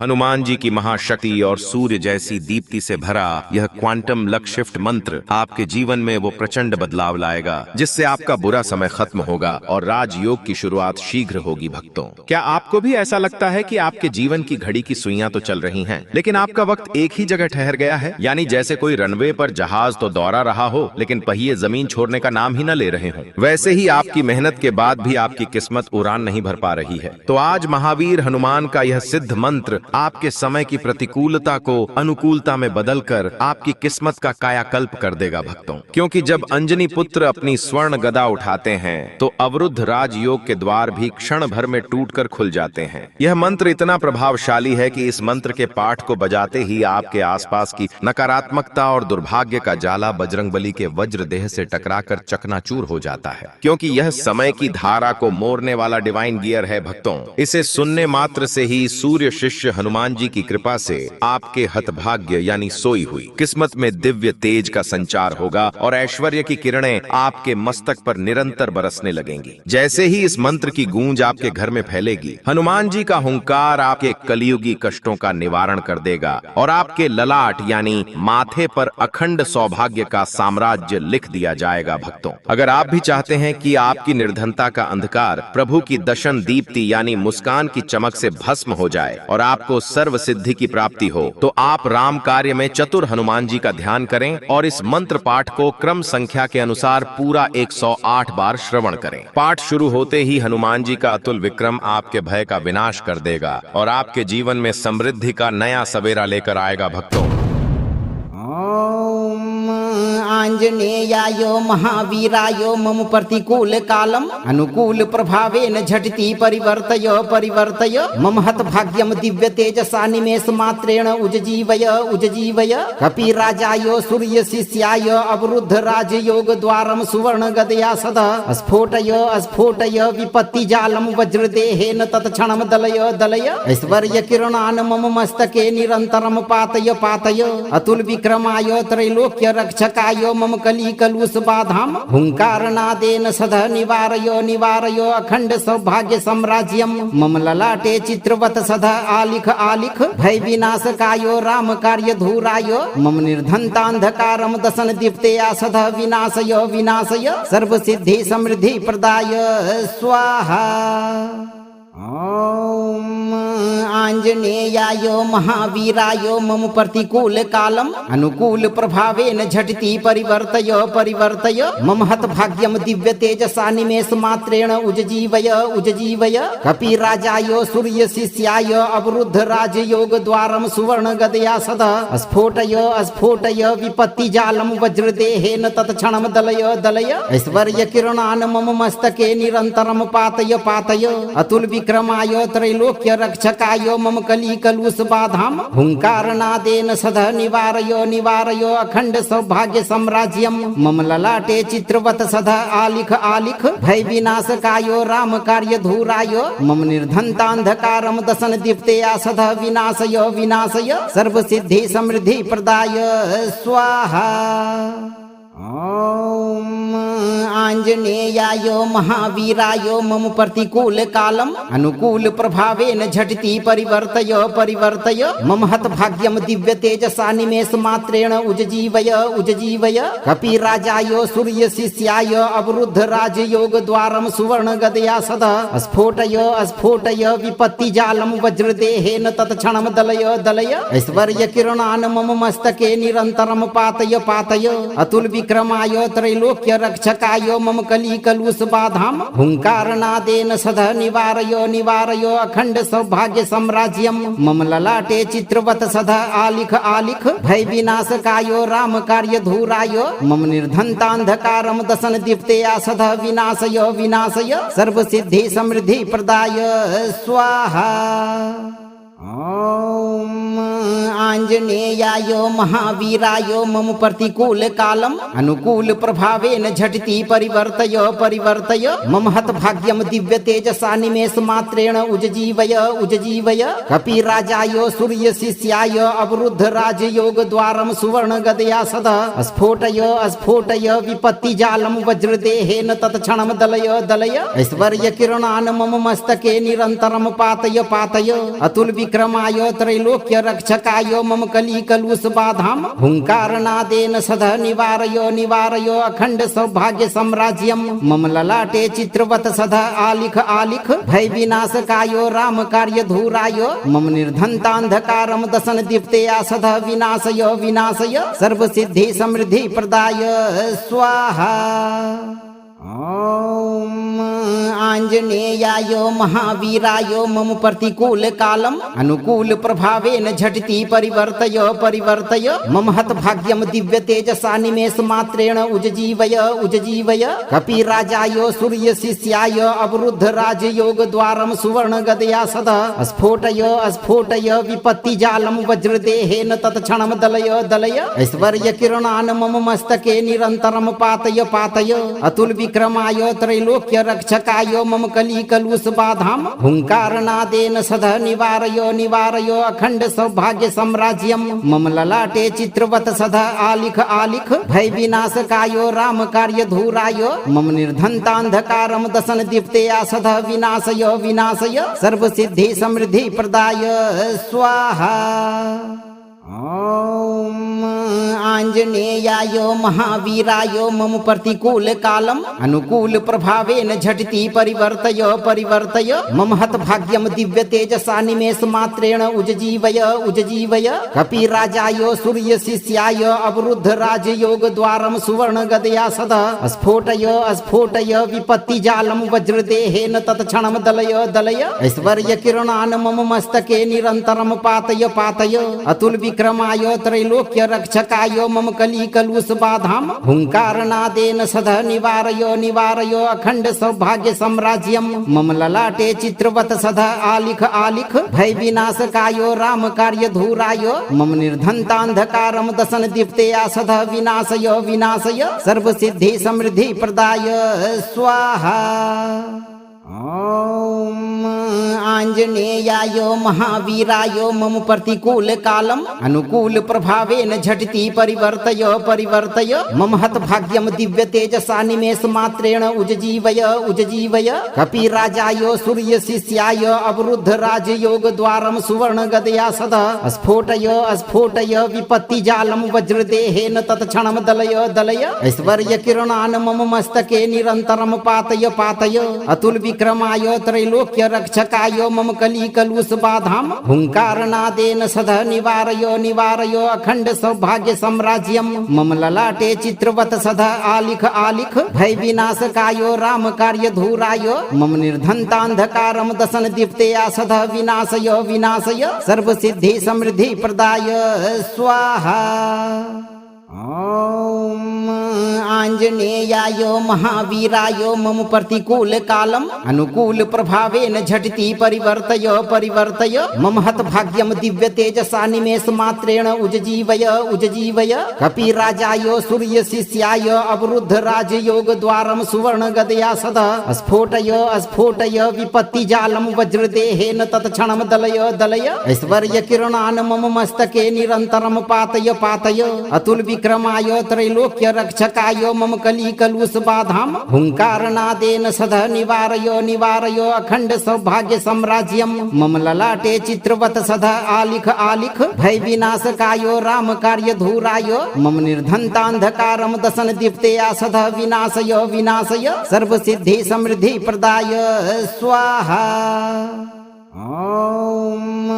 हनुमान जी की महाशक्ति और सूर्य जैसी दीप्ति से भरा यह क्वांटम लक शिफ्ट मंत्र आपके जीवन में वो प्रचंड बदलाव लाएगा जिससे आपका बुरा समय खत्म होगा और राजयोग की शुरुआत शीघ्र होगी। भक्तों, क्या आपको भी ऐसा लगता है कि आपके जीवन की घड़ी की सुइयां तो चल रही हैं, लेकिन आपका वक्त एक ही जगह ठहर गया है? यानी जैसे कोई रनवे पर जहाज तो दौड़ा रहा हो लेकिन पहिए जमीन छोड़ने का नाम ही न ले रहे हों। वैसे ही आपकी मेहनत के बाद भी आपकी किस्मत उड़ान नहीं भर पा रही है। तो आज महावीर हनुमान का यह सिद्ध मंत्र आपके समय की प्रतिकूलता को अनुकूलता में बदलकर आपकी किस्मत का कायाकल्प कर देगा। भक्तों, क्योंकि जब अंजनी पुत्र अपनी स्वर्ण गदा उठाते हैं तो अवरुद्ध राजयोग के द्वार भी क्षण भर में टूटकर खुल जाते हैं। यह मंत्र इतना प्रभावशाली है कि इस मंत्र के पाठ को बजाते ही आपके आसपास की नकारात्मकता और दुर्भाग्य का जाला बजरंगबली के वज्र देह से टकराकर चकनाचूर हो जाता है, क्योंकि यह समय की धारा को मोड़ने वाला डिवाइन गियर है। भक्तों, इसे सुनने मात्र से ही सूर्य शिष्य हनुमान जी की कृपा से आपके हतभाग्य यानी सोई हुई किस्मत में दिव्य तेज का संचार होगा और ऐश्वर्य की किरणें आपके मस्तक पर निरंतर बरसने लगेंगी। जैसे ही इस मंत्र की गूंज आपके घर में फैलेगी, हनुमान जी का हुंकार आपके कलियुगी कष्टों का निवारण कर देगा और आपके ललाट यानी माथे पर अखंड सौभाग्य का साम्राज्य लिख दिया जाएगा। भक्तों, अगर आप भी चाहते हैं कि आपकी निर्धनता का अंधकार प्रभु की दशन दीप्ति यानी मुस्कान की चमक से भस्म हो जाए और आपको सर्व सिद्धि की प्राप्ति हो, तो आप राम कार्य में चतुर हनुमान जी का ध्यान करें और इस मंत्र पाठ को क्रम संख्या के अनुसार पूरा 108 बार श्रवण करें। पाठ शुरू होते ही हनुमान जी का अतुल विक्रम आपके भय का विनाश कर देगा और आपके जीवन में समृद्धि का नया सवेरा लेकर आएगा। भक्तों, आंजनेयाय महावीराय मम प्रतिकूल कालम अनुकूल प्रभावेन झटिति परिवर्तय मम हत भाग्यम दिव्य तेजसा निमेष मात्रेण उज्जीवय कपिराजाय सूर्य शिष्याय अवरुद्ध राजयोग द्वारम सुवर्ण गदया सदा स्फोटय विपत्ति जालम वज्रदेहेन तत्क्षणम दलय ऐश्वर्य किरणान मम मस्तके निरंतरम पातय अतुल विक्रमाय त्रैलोक्य रक्षकाय मम कली कलुष बाधाम हुंकारनादेन सदा निवारय अखंड सौभाग्य साम्राज्यम मम ललाटे चित्रवत सदा आलिख भय विनाशकायो राम कार्य धूराय मम निर्धनतांधकारम दशन दीप्तया सदा विनाशय सर्व सिद्धि समृद्धि प्रदाय स्वाहा। ओम आंजनेयाय महावीराय मम प्रतिकूल कालम अनुकूल प्रभावेन झटिति परिवर्तय मम हत भाग्यम दिव्य तेजसा निमेष मात्रेण उज्जीवय कपिराजाय सूर्य शिष्याय अवरुद्ध राजयोग द्वारम सुवर्ण गदया सदा स्फोटय विपत्ति जालम वज्रदेहेन तत्क्षणम दलय ऐश्वर्य किरणान मम मस्तके निरंतरम पातय अतुल विक्रमाय त्रैलोक्य रक्षकाय मम कली कलुष बाधाम हुंकारनादेन सदा निवारय अखंड सौभाग्य साम्राज्यम मम ललाटे चित्रवत सदा आलिख भय विनाशकायो राम कार्य धूराय मम निर्धनतांधकारम दशन दीप्तया सदा विनाशय सर्व सिद्धि समृद्धि प्रदाय स्वाहा। ओम आंजनेयाय महावीराय मम प्रतिकूल कालम अनुकूल प्रभावेन झटिति परिवर्तय मम हत भाग्यम दिव्य तेजसा निमेष मात्रेण उज्जीवय कपिराजाय सूर्य शिष्याय अवरुद्ध राजयोग द्वारम सुवर्ण गदया सदा स्फोटय विपत्ति जालम वज्रदेहेन तत्क्षणम दलय ऐश्वर्य किरणान मम मस्तके निरंतरम पातय अतुल विक्रमाय त्रैलोक्य रक्षकाय मम कली कलुष बाधाम हुंकारनादेन सदा निवारय अखंड सौभाग्य साम्राज्यम मम ललाटे चित्रवत सदा आलिख भय विनाशकायो राम कार्य धूराय मम निर्धनतांधकारम दशन दीप्तया सदा विनाशय सर्व सिद्धि समृद्धि प्रदाय स्वाहा। ओम आञ्जनेयाय महावीराय मम प्रतिकूल कालम अनुकूल प्रभावेन झटिति परिवर्तय परिवर्तय मम हतभाग्यम दिव्य तेजसा निमेष मात्रेण उज्जीवय उज्जीवय कपिराजाय सूर्य शिष्याय अवरुद्ध राजयोग द्वारम सुवर्ण गदया सदा स्फोटय स्फोटय विपत्ति जालम वज्रदेहेन तत्क्षणम दलय दलय ऐश्वर्य किरणान मम मस्तके निरंतरम पातय पातय अतुल विक्रमाय त्रैलोक्य रक्षकाय मम कली कलुष बाधाम हुंकारनादेन सदा निवारय निवारय अखंड सौभाग्य साम्राज्यम मम ललाटे चित्रवत सदा आलिख आलिख भय विनाशकायो राम कार्य धूराय मम निर्धनतांधकारम दशन दीप्तया सदा विनाशय विनाशय सर्व सिद्धि समृद्धि प्रदाय स्वाहा। ओम आञ्जनेयाय महावीराय मम प्रतिकूल कालम अनुकूल प्रभावेन झटिति परिवर्तय परिवर्तय मम हतभाग्यम दिव्य तेजसा निमेष मात्रेण उज्जीवय उज्जीवय कपिराजाय सूर्य शिष्याय अवरुद्ध राजयोग द्वारम सुवर्ण गदया सदा स्फोटय स्फोटय विपत्ति जालम वज्रदेहेन तत्क्षणम दलय दलय ऐश्वर्य किरणान मम मस्तके निरंतरम पातय पातय अतुल विक्रमाय त्रैलोक्य रक्षकाय मम कली कलुष बाधाम हुंकारनादेन सदा निवारय निवारय अखंड सौभाग्य साम्राज्यम मम ललाटे चित्रवत सदा आलिख आलिख भय विनाशकायो राम कार्य धूराय मम निर्धनतांधकारम दशन दीप्तया सदा विनाशय विनाशय सर्व सिद्धि समृद्धि प्रदाय स्वाहा। ओम आञ्जनेयाय महावीराय मम प्रतिकूल कालम अनुकूल प्रभावेन झटिति परिवर्तय परिवर्तय मम हतभाग्यम दिव्य तेजसा निमेष मात्रेण उज्जीवय उज्जीवय कपिराजाय सूर्य शिष्याय अवरुद्ध राजयोग द्वारम सुवर्ण गदया सदा स्फोटय स्फोटय विपत्ति जालम वज्रदेहेन तत्क्षणम दलय दलय ऐश्वर्य किरणान मम मस्तके निरंतरम पातय पातय अतुल विक्रमाय त्रैलोक्य रक्षकाय मम कली कलुष बाधाम हुंकारनादेन सदा निवारय निवारय अखंड सौभाग्य साम्राज्यम मम ललाटे चित्रवत सदा आलिख आलिख भय विनाशकायो राम कार्य धूराय मम निर्धनतांधकारम दशन दीप्तया सदा विनाशय विनाशय सर्व सिद्धि समृद्धि प्रदाय स्वाहा। ओम आञ्जनेयाय महावीराय मम प्रतिकूल कालम अनुकूल प्रभावेन झटिति परिवर्तय परिवर्तय मम हतभाग्यम दिव्य तेजसा निमेष मात्रेण उज्जीवय उज्जीवय कपिराजाय सूर्य शिष्याय अवरुद्ध राजयोग द्वारम सुवर्ण गदया सदा स्फोटय स्फोटय विपत्ति जालम वज्रदेहेन तत्क्षणम दलय दलय ऐश्वर्य किरणान मम मस्तके निरंतरम पातय पातय अतुल विक्रमाय त्रैलोक्य रक्षकाय मम कली कलुष बाधाम हुंकारनादेन सदा निवारय निवारय अखंड सौभाग्य साम्राज्यम मम ललाटे चित्रवत सदा आलिख आलिख भय विनाशकायो राम कार्य धूराय मम निर्धनतांधकारम दशन दीप्तया सदा विनाशय विनाशय सर्व सिद्धि समृद्धि प्रदाय स्वाहा। ओम आञ्जनेयाय महावीराय मम प्रतिकूल कालम अनुकूल प्रभावेन झटिति परिवर्तय परिवर्तय मम हतभाग्यम दिव्य तेजसा निमेष मात्रेण उज्जीवय उज्जीवय कपिराजाय सूर्य शिष्याय अवरुद्ध राजयोग द्वारम सुवर्ण गदया सदा स्फोटय स्फोटय विपत्ति जालम वज्रदेहेन तत्क्षणम दलय दलय ऐश्वर्य किरणान मम मस्तके निरंतरम पातय पातय अतुल विक्रमाय त्रैलोक्य रक्षकाय मम कली कलुष बाधाम हुंकारनादेन सदा निवारय निवारय अखंड सौभाग्य साम्राज्यम मम ललाटे चित्रवत सदा आलिख आलिख भय विनाशकायो राम कार्य धूराय मम निर्धनतांधकारम दशन दीप्तया सदा विनाशय विनाशय सर्व सिद्धि समृद्धि प्रदाय स्वाहा। ओम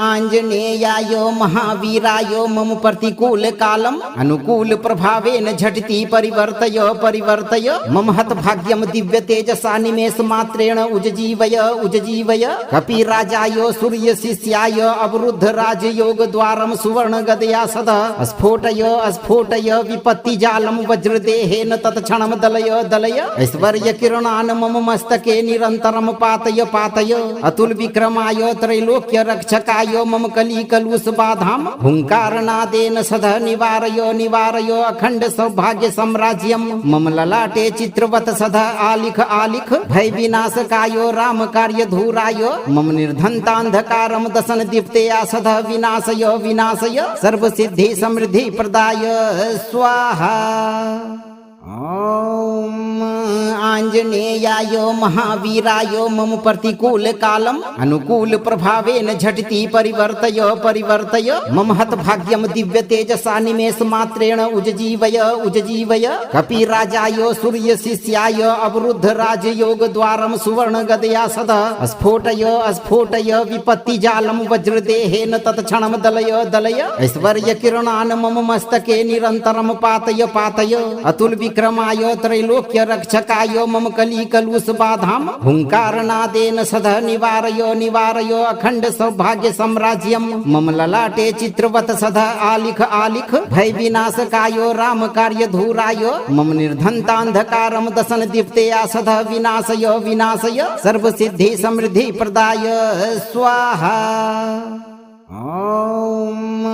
आञ्जनेयाय महावीराय मम प्रतिकूल कालम अनुकूल प्रभावेन झटिति परिवर्तय परिवर्तय मम हतभाग्यम दिव्य तेजसा निमेष मात्रेण उज्जीवय उज्जीवय कपिराजाय सूर्य शिष्याय अवरुद्ध राजयोग द्वारम सुवर्ण गदया सदा स्फोटय स्फोटय विपत्ति जालम वज्रदेहेन तत्क्षणम दलय दलय ऐश्वर्य किरणान मम मस्तके निरंतरम पातय पातय अतुल विक्रमाय त्रैलोक्य रक्षकाय मम कली कलुष बाधाम हुंकारनादेन सदा निवारयो निवारयो अखंड सौभाग्य साम्राज्यम मम ललाटे चित्रवत सदा आलिख आलिख भय विनाशकायो राम कार्य धूरायो मम निर्धनतांधकारम दशन दीप्तेया सदा विनाशयो विनाशय सर्व सिद्धि समृद्धि प्रदाय स्वाहा। ओम आंजनेयाय महावीराय मम प्रतिकूल कालम अनुकूल प्रभावेन झटिति परिवर्तय परिवर्तय मम हत भाग्यम दिव्य तेजसा निमेष मात्रेण उज्जीवय उज्जीवय कपिराजाय सूर्य शिष्याय अवरुद्ध राजयोग द्वारम सुवर्ण गदया सदा स्फोटय स्फोटय विपत्ति जालम वज्रदेहेन तत्क्षणम दलय दलय ऐश्वर्य किरणान मम मस्तके निरंतरम पातय पातय अतुल विक्रमाय त्रैलोक्य रक्षकाय मम कली कलुष बाधाम हुंकारनादेन सदा निवारयो निवारयो अखंड सौभाग्य साम्राज्यम मम ललाटे चित्रवत सदा आलिख आलिख भय विनाशकायो राम कार्य धूरायो मम निर्धनतांधकारम दशन दीप्तेया सदा विनाशयो विनाशय सर्व सिद्धि समृद्धि प्रदाय स्वाहा। ओम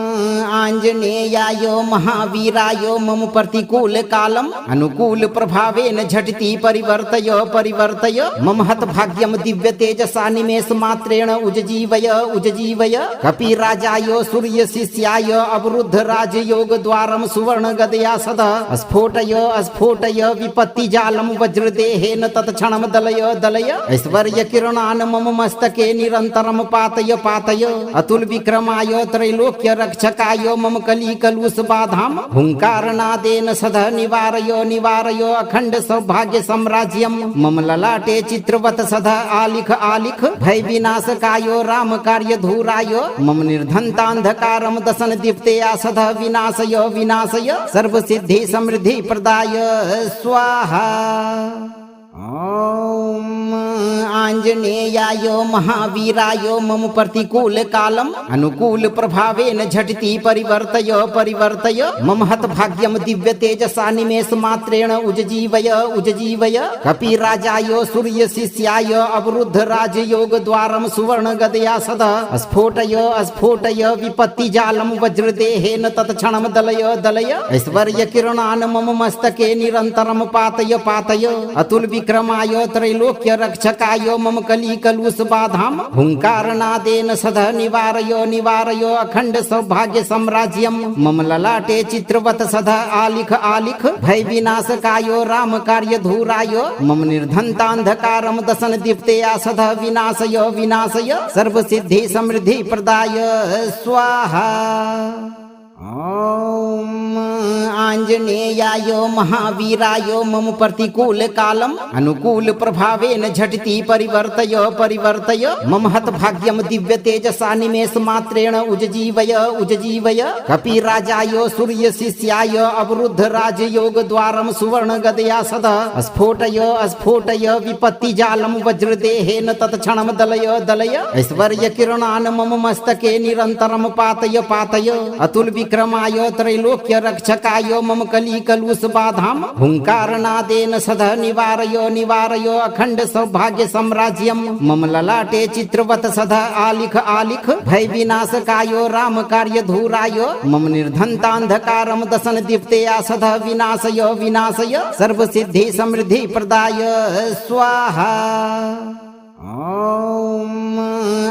आंजनेयाय महावीराय मम प्रतिकूल कालम अनुकूल प्रभावेन झटिति परिवर्तय परिवर्तय मम हत भाग्यम दिव्य तेजसा निमेष मात्रेण उज्जीवय उज्जीवय कपिराजाय सूर्य शिष्याय अवरुद्ध राजयोग द्वारम सुवर्ण गदया सदा स्फोटय स्फोटय विपत्ति जालम वज्रदेहेन तत्क्षणम दलय दलय ऐश्वर्य किरणान मम मस्तके निरंतरम पातय पातय अतुल विक्रमाय त्रैलोक्य रक्षकाय मम कली कलुष बाधाम हुंकारनादेन सदा निवारयो निवारयो अखंड सौभाग्य साम्राज्यम मम ललाटे चित्रवत सदा आलिख आलिख भय विनाशकायो राम कार्य धूरायो मम निर्धनतांधकारम दशन दीप्तेया सदा विनाशयो विनाशय सर्व सिद्धि समृद्धि प्रदाय स्वाहा। ओम आंजनेयाय महावीराय मम प्रतिकूल कालम अनुकूल प्रभावेन झटिति परिवर्तय परिवर्तय मम हत भाग्यम दिव्य तेजसा निमेष मात्रेण उज्जीवय उज्जीवय कपिराजाय सूर्य शिष्याय अवरुद्ध राजयोग द्वारम सुवर्ण गदया सदा स्फोटय स्फोटय विपत्ति जालम वज्रदेहेन तत्क्षणम दलय दलय ऐश्वर्य किरणान मम मस्तके निरंतरम पातय पातय अतुल विक्रमाय त्रैलोक्य रक्षकाय मम कली कलुष बाधाम हुंकारनादेन सदा निवारयो निवारयो अखंड सौभाग्य साम्राज्यम मम ललाटे चित्रवत सदा आलिख आलिख भय विनाशकायो राम कार्य धूरायो मम निर्धनतांधकारम दशन दीप्तेया सदा विनाशयो विनाशय सर्व सिद्धि समृद्धि प्रदाय स्वाहा। ओम आंजनेयाय महावीराय मम प्रतिकूल कालम अनुकूल प्रभावेन झटिति परिवर्तय परिवर्तय मम हत भाग्यम दिव्य तेजसा निमेष मात्रेण उज्जीवय उज्जीवय कपिराजाय सूर्य शिष्याय अवरुद्ध राजयोग द्वारम सुवर्ण गदया सदा स्फोटय स्फोटय विपत्ति जालम वज्रदेहेन तत्क्षणम दलय दलय ऐश्वर्य किरणान मम मस्तके निरंतरम पातय पातय अतुल विक्रमाय त्रैलोक्य रक्षकाय मम कली कलुष बाधाम हुंकारनादेन सदा निवारयो निवारयो अखंड सौभाग्य साम्राज्यम मम ललाटे चित्रवत सदा आलिख आलिख भय विनाशकायो राम कार्य धूरायो मम निर्धनतांधकारम दशन दीप्तेया सदा विनाशयो विनाशय सर्व सिद्धि समृद्धि प्रदाय स्वाहा। ओम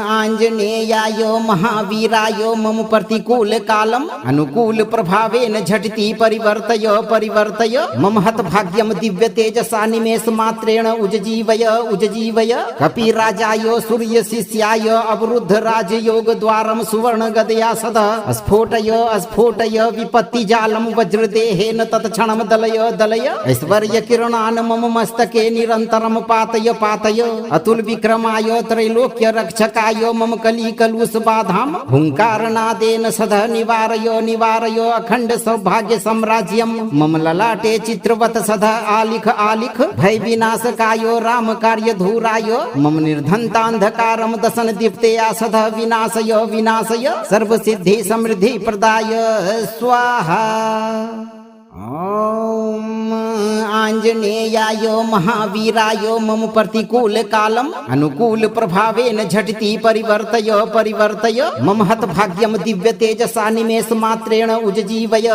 आंजनेयाय महावीराय मम प्रतिकूल कालम अनुकूल प्रभावेन झटिति परिवर्तय परिवर्तय मम हत भाग्यम दिव्य तेजसा निमेष मात्रेण उज्जीवय उज्जीवय कपिराजाय सूर्य शिष्याय अवरुद्ध राजयोग द्वारम सुवर्ण गदया सदा स्फोटय स्फोटय विपत्ति जालम वज्रदेहेन तत्क्षणम दलय दलय ऐश्वर्य किरणान मम मस्तके निरंतरम पातय पातय अतुल विक्रमाय त्रैलोक्य रक्षकाय मम कली कलुष बाधाम हुंकारनादेन सदा निवारयो निवारयो अखंड सौभाग्य साम्राज्यम मम ललाटे चित्रवत सदा आलिख आलिख भय विनाशकायो राम कार्य धूरायो मम निर्धनतांधकारम दशन दीप्तेया सदा विनाशयो विनाशय सर्व सिद्धि समृद्धि प्रदाय स्वाहा। ॐ आञ्जनेयाय महावीराय मम प्रतिकूल कालम अनुकूल प्रभावेन झटिति परिवर्तय परिवर्तय मम हतभाग्यम दिव्य तेजसा निमेष मात्रेण उज्जीवय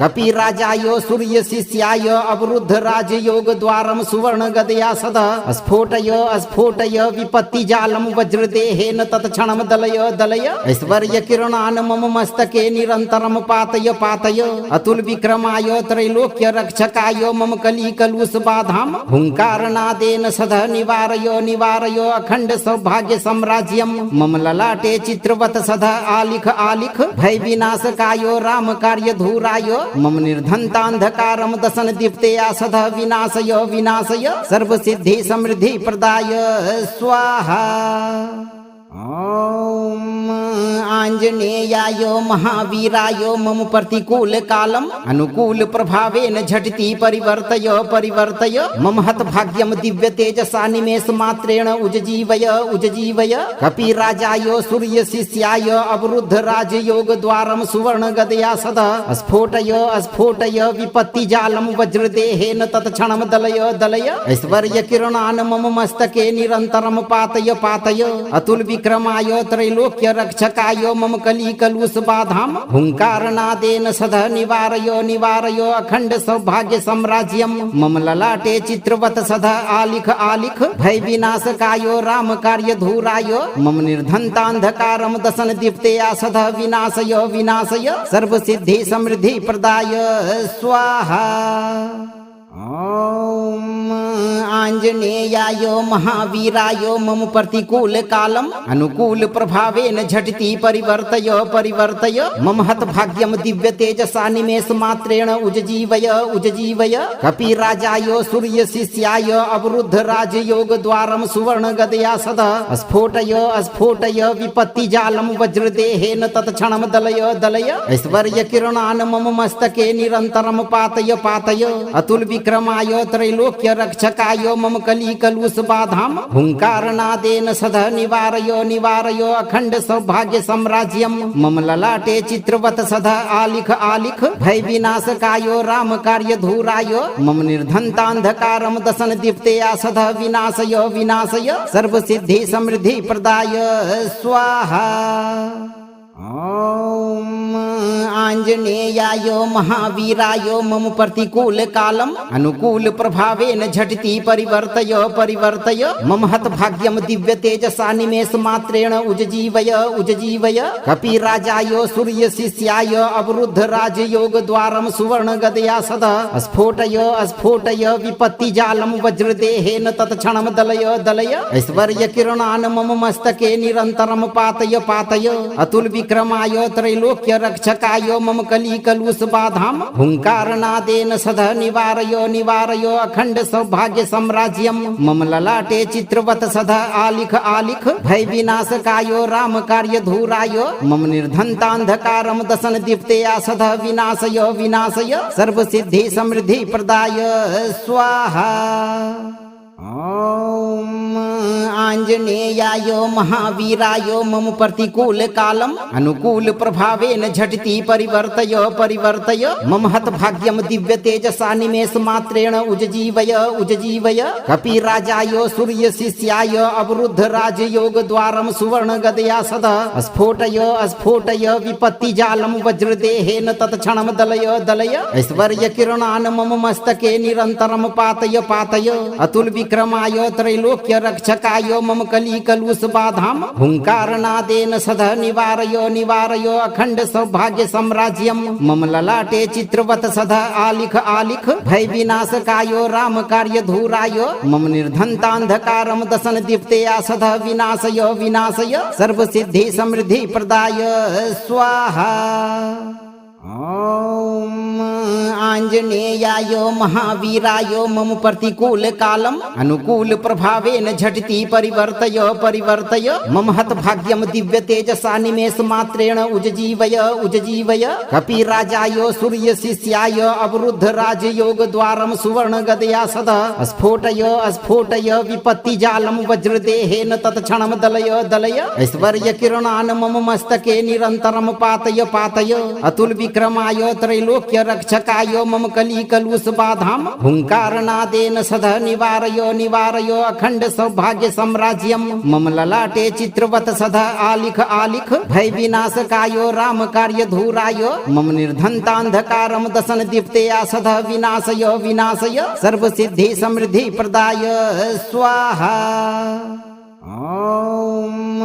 कपिराजाय सूर्य शिष्याय अवरुद्ध राजयोग द्वारम सुवर्ण गदया सदा स्फोटय विपत्ति जालम वज्रदेहेन तत्क्षणम दलय ऐश्वर्य किरणान मम मस्तके निरंतरम पातय अतुल विक्रमाय त्रैलोक्य रक्षकाय मम कली कलुष बाधाम हुंकारनादेन सदा निवारय अखंड सौभाग्य साम्राज्यम मम ललाटे चित्रवत सदा आलिख भय विनाशकायो राम कार्य धूराय मम निर्धनतांधकारम दशन दीप्तया सदा विनाशय सर्व सिद्धि समृद्धि प्रदाय स्वाहा। ॐ आञ्जनेयाय महावीराय मम प्रतिकूल कालम अनुकूल प्रभावेन झटिति परिवर्तय मम हतभाग्यम दिव्य तेजसा निमेष मात्रेण उज्जीवय कपिराजाय सूर्य शिष्याय अवरुद्ध राजयोग द्वारम सुवर्ण गदया सदा स्फोटय विपत्ति जालम वज्रदेहेन तत्क्षणम दलय ऐश्वर्य किरणान मम मस्तके निरंतरम पातय अतुल विक्रमाय त्रैलोक्य रक्षकाय मम कली कलुष बाधाम हुंकारनादेन सदा निवारय अखंड सौभाग्य साम्राज्यम मम ललाटे चित्रवत सदा आलिख भय विनाशकायो राम कार्य धूराय मम निर्धनतांधकारम दशन दीप्तया सदा विनाशय सर्व सिद्धि समृद्धि प्रदाय स्वाहा। ॐ आञ्जनेयाय महावीराय मम प्रतिकूल कालम अनुकूल प्रभावेन झटिति परिवर्तय मम हतभाग्यम दिव्य तेजसा निमेष मात्रेण उज्जीवय कपिराजाय सूर्य शिष्याय अवरुद्ध राजयोग द्वारम सुवर्ण गदया सदा स्फोटय विपत्ति जालम वज्रदेहेन तत्क्षणम दलय ऐश्वर्य किरणान मम मस्तके निरंतरम पातय अतुल विक्रमाय त्रैलोक्य रक्षकाय मम कली कलुष बाधाम हुंकारनादेन सदा निवारय अखंड सौभाग्य साम्राज्यम मम ललाटे चित्रवत सदा आलिख भय विनाशकायो राम कार्य धूराय मम निर्धनतांधकारम दशन दीप्तया सदा विनाशय सर्व सिद्धि समृद्धि प्रदाय स्वाहा। ॐ आञ्जनेयाय महावीराय मम प्रतिकूल कालम अनुकूल प्रभावेन झटिति परिवर्तय मम हतभाग्यम दिव्य तेजसा निमेष मात्रेण उज्जीवय कपिराजाय सूर्य शिष्याय अवरुद्ध राजयोग द्वारम सुवर्ण गदया सदा स्फोटय विपत्ति जालम वज्रदेहेन तत्क्षणम दलय ऐश्वर्य किरणान मम मस्तके निरंतरम पातय अतुल विक्रमाय त्रैलोक्य रक्षकाय मम कली कलुष बाधाम हुंकारनादेन सदा निवारय अखंड सौभाग्य साम्राज्यम मम ललाटे चित्रवत सदा आलिख भय विनाशकायो राम कार्य धूराय मम निर्धनतांधकारम दशन दीप्तया सदा विनाशय सर्व सिद्धि समृद्धि प्रदाय स्वाहा। ॐ आञ्जनेयाय महावीराय मम प्रतिकूल कालम अनुकूल प्रभावेन झटिति परिवर्तय मम हतभाग्यम दिव्य तेजसा निमेष मात्रेण उज्जीवय कपिराजाय सूर्य शिष्याय अवरुद्ध राजयोग द्वारम सुवर्ण गदया सदा स्फोटय विपत्ति जालम वज्रदेहेन तत्क्षणम दलय ऐश्वर्य किरणान मम मस्तके निरंतरम पातय अतुल विक्रमाय त्रैलोक्य रक्षकाय मम कली कलुष बाधाम हुंकारनादेन सदा निवारय अखंड सौभाग्य साम्राज्यम मम ललाटे चित्रवत सदा आलिख भय विनाशकायो राम कार्य धूराय मम निर्धनतांधकारम दशन दीप्तया सदा विनाशय सर्व सिद्धि समृद्धि प्रदाय स्वाहा। ॐ आञ्जनेयाय महावीराय मम प्रतिकूल कालम अनुकूल प्रभावेन झटिति परिवर्तय मम हतभाग्यम दिव्य तेजसा निमेष मात्रेण उज्जीवय कपिराजाय सूर्य शिष्याय अवरुद्ध राजयोग द्वारम सुवर्ण गदया सदा स्फोटय विपत्ति जालम वज्रदेहेन तत्क्षणम दलय ऐश्वर्य किरणान मम मस्तके निरंतरम पातय अतुल विक्रम विक्रमाय त्रैलोक्य रक्षकाय मम कली कलुष बाधाम हुंकारनादेन सदा निवारयो निवारयो अखंड सौभाग्य साम्राज्यम मम ललाटे चित्रवत सदा आलिख आलिख भय विनाशकायो राम कार्य धूराय मम निर्धनतांधकारम दशन दीप्तया सदा विनाशय विनाशय सर्व सिद्धि समृद्धि प्रदाय स्वाहा। ओम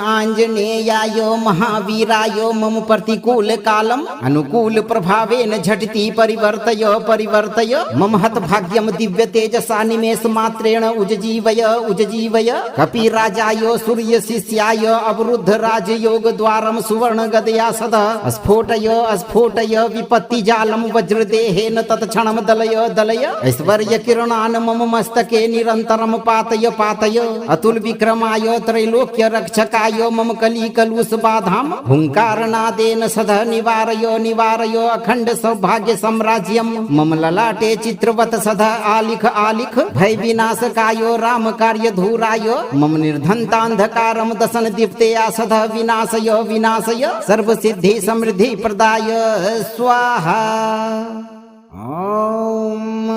आंजनेयाय महावीराय मम प्रतिकूल कालम अनुकूल प्रभावेन झटिति परिवर्तय परिवर्तय मम हत भाग्यम दिव्य तेजसा निमेष मात्रेण उज्जीवय उज्जीवय कपिराजाय सूर्य शिष्याय अवरुद्ध राजयोग द्वारम सुवर्ण गदया सदा स्फोटय स्फोटय विपत्ति जालम वज्रदेहेन तत्क्षणम दलय दलय ऐश्वर्य किरणान मम मस्तके निरंतरम पातय पातय अतुल विक्रमाय त्रैलोक्य रक्षकाय मम कली कलुष बाधाम हुंकारनादेन सदा निवारयो निवारयो अखंड सौभाग्य साम्राज्यम मम ललाटे चित्रवत सदा आलिख आलिख भय विनाशकायो राम कार्य धूराय मम निर्धनतांधकारम दशन दीप्तया सदा विनाशय विनाशय सर्व सिद्धि समृद्धि प्रदाय स्वाहा। ओम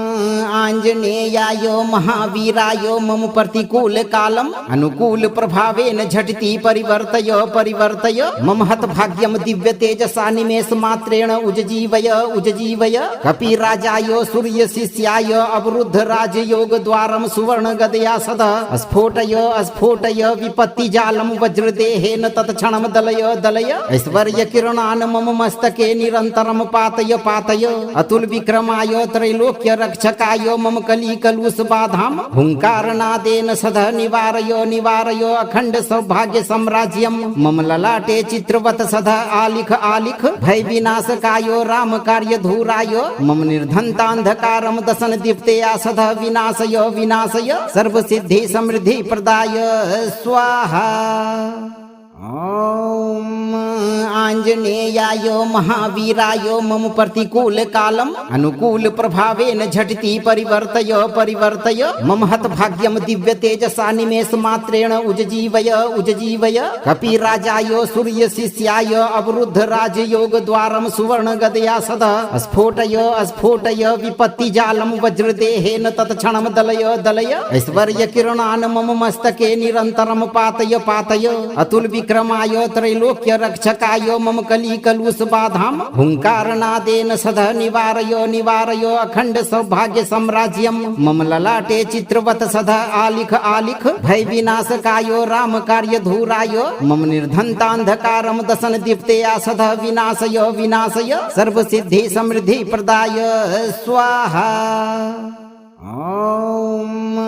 आंजनेयाय महावीराय मम प्रतिकूल कालम अनुकूल प्रभावेन झटिति परिवर्तय परिवर्तय मम हत भाग्यम दिव्य तेजसा निमेष मात्रेण उज्जीवय उज्जीवय कपिराजाय सूर्य शिष्याय अवरुद्ध राजयोग द्वारम सुवर्ण गदया सदा स्फोटय स्फोटय विपत्ति जालम वज्रदेहेन तत्क्षणम दलय दलय ऐश्वर्य किरणान मम मस्तके निरंतरम पातय पातय अतुल विक्रमाय त्रैलोक्य रक्षकाय मम कली कलुष बाधाम हुंकारनादेन सदा निवारयो निवारयो अखंड सौभाग्य साम्राज्यम मम ललाटे चित्रवत सदा आलिख आलिख भय विनाशकायो राम कार्य धूराय मम निर्धनतांधकारम दशन दीप्तया सदा विनाशय विनाशय सर्व सिद्धि समृद्धि प्रदाय स्वाहा। ओम आंजनेयाय महावीराय मम प्रतिकूल कालम अनुकूल प्रभावेन झटिति परिवर्तय परिवर्तय मम हत भाग्यम दिव्य तेजसा निमेष मात्रेण उज्जीवय उज्जीवय कपिराजाय सूर्य शिष्याय अवरुद्ध राजयोग द्वारम सुवर्ण गदया सदा स्फोटय स्फोटय विपत्ति जालम वज्रदेहेन तत्क्षणम दलय दलय ऐश्वर्य किरणान मम मस्तके निरंतरम पातय पातय अतुल विक्रमाय त्रैलोक्य रक्षकाय मम कली कलुष बाधाम हुंकारनादेन सदा निवारयो निवारयो अखंड सौभाग्य साम्राज्यम मम ललाटे चित्रवत सदा आलिख आलिख भय विनाशकायो राम कार्य धूराय मम निर्धनतांधकारम दशन दीप्तया सदा विनाशय विनाशय सर्व सिद्धि समृद्धि प्रदाय स्वाहा। ओम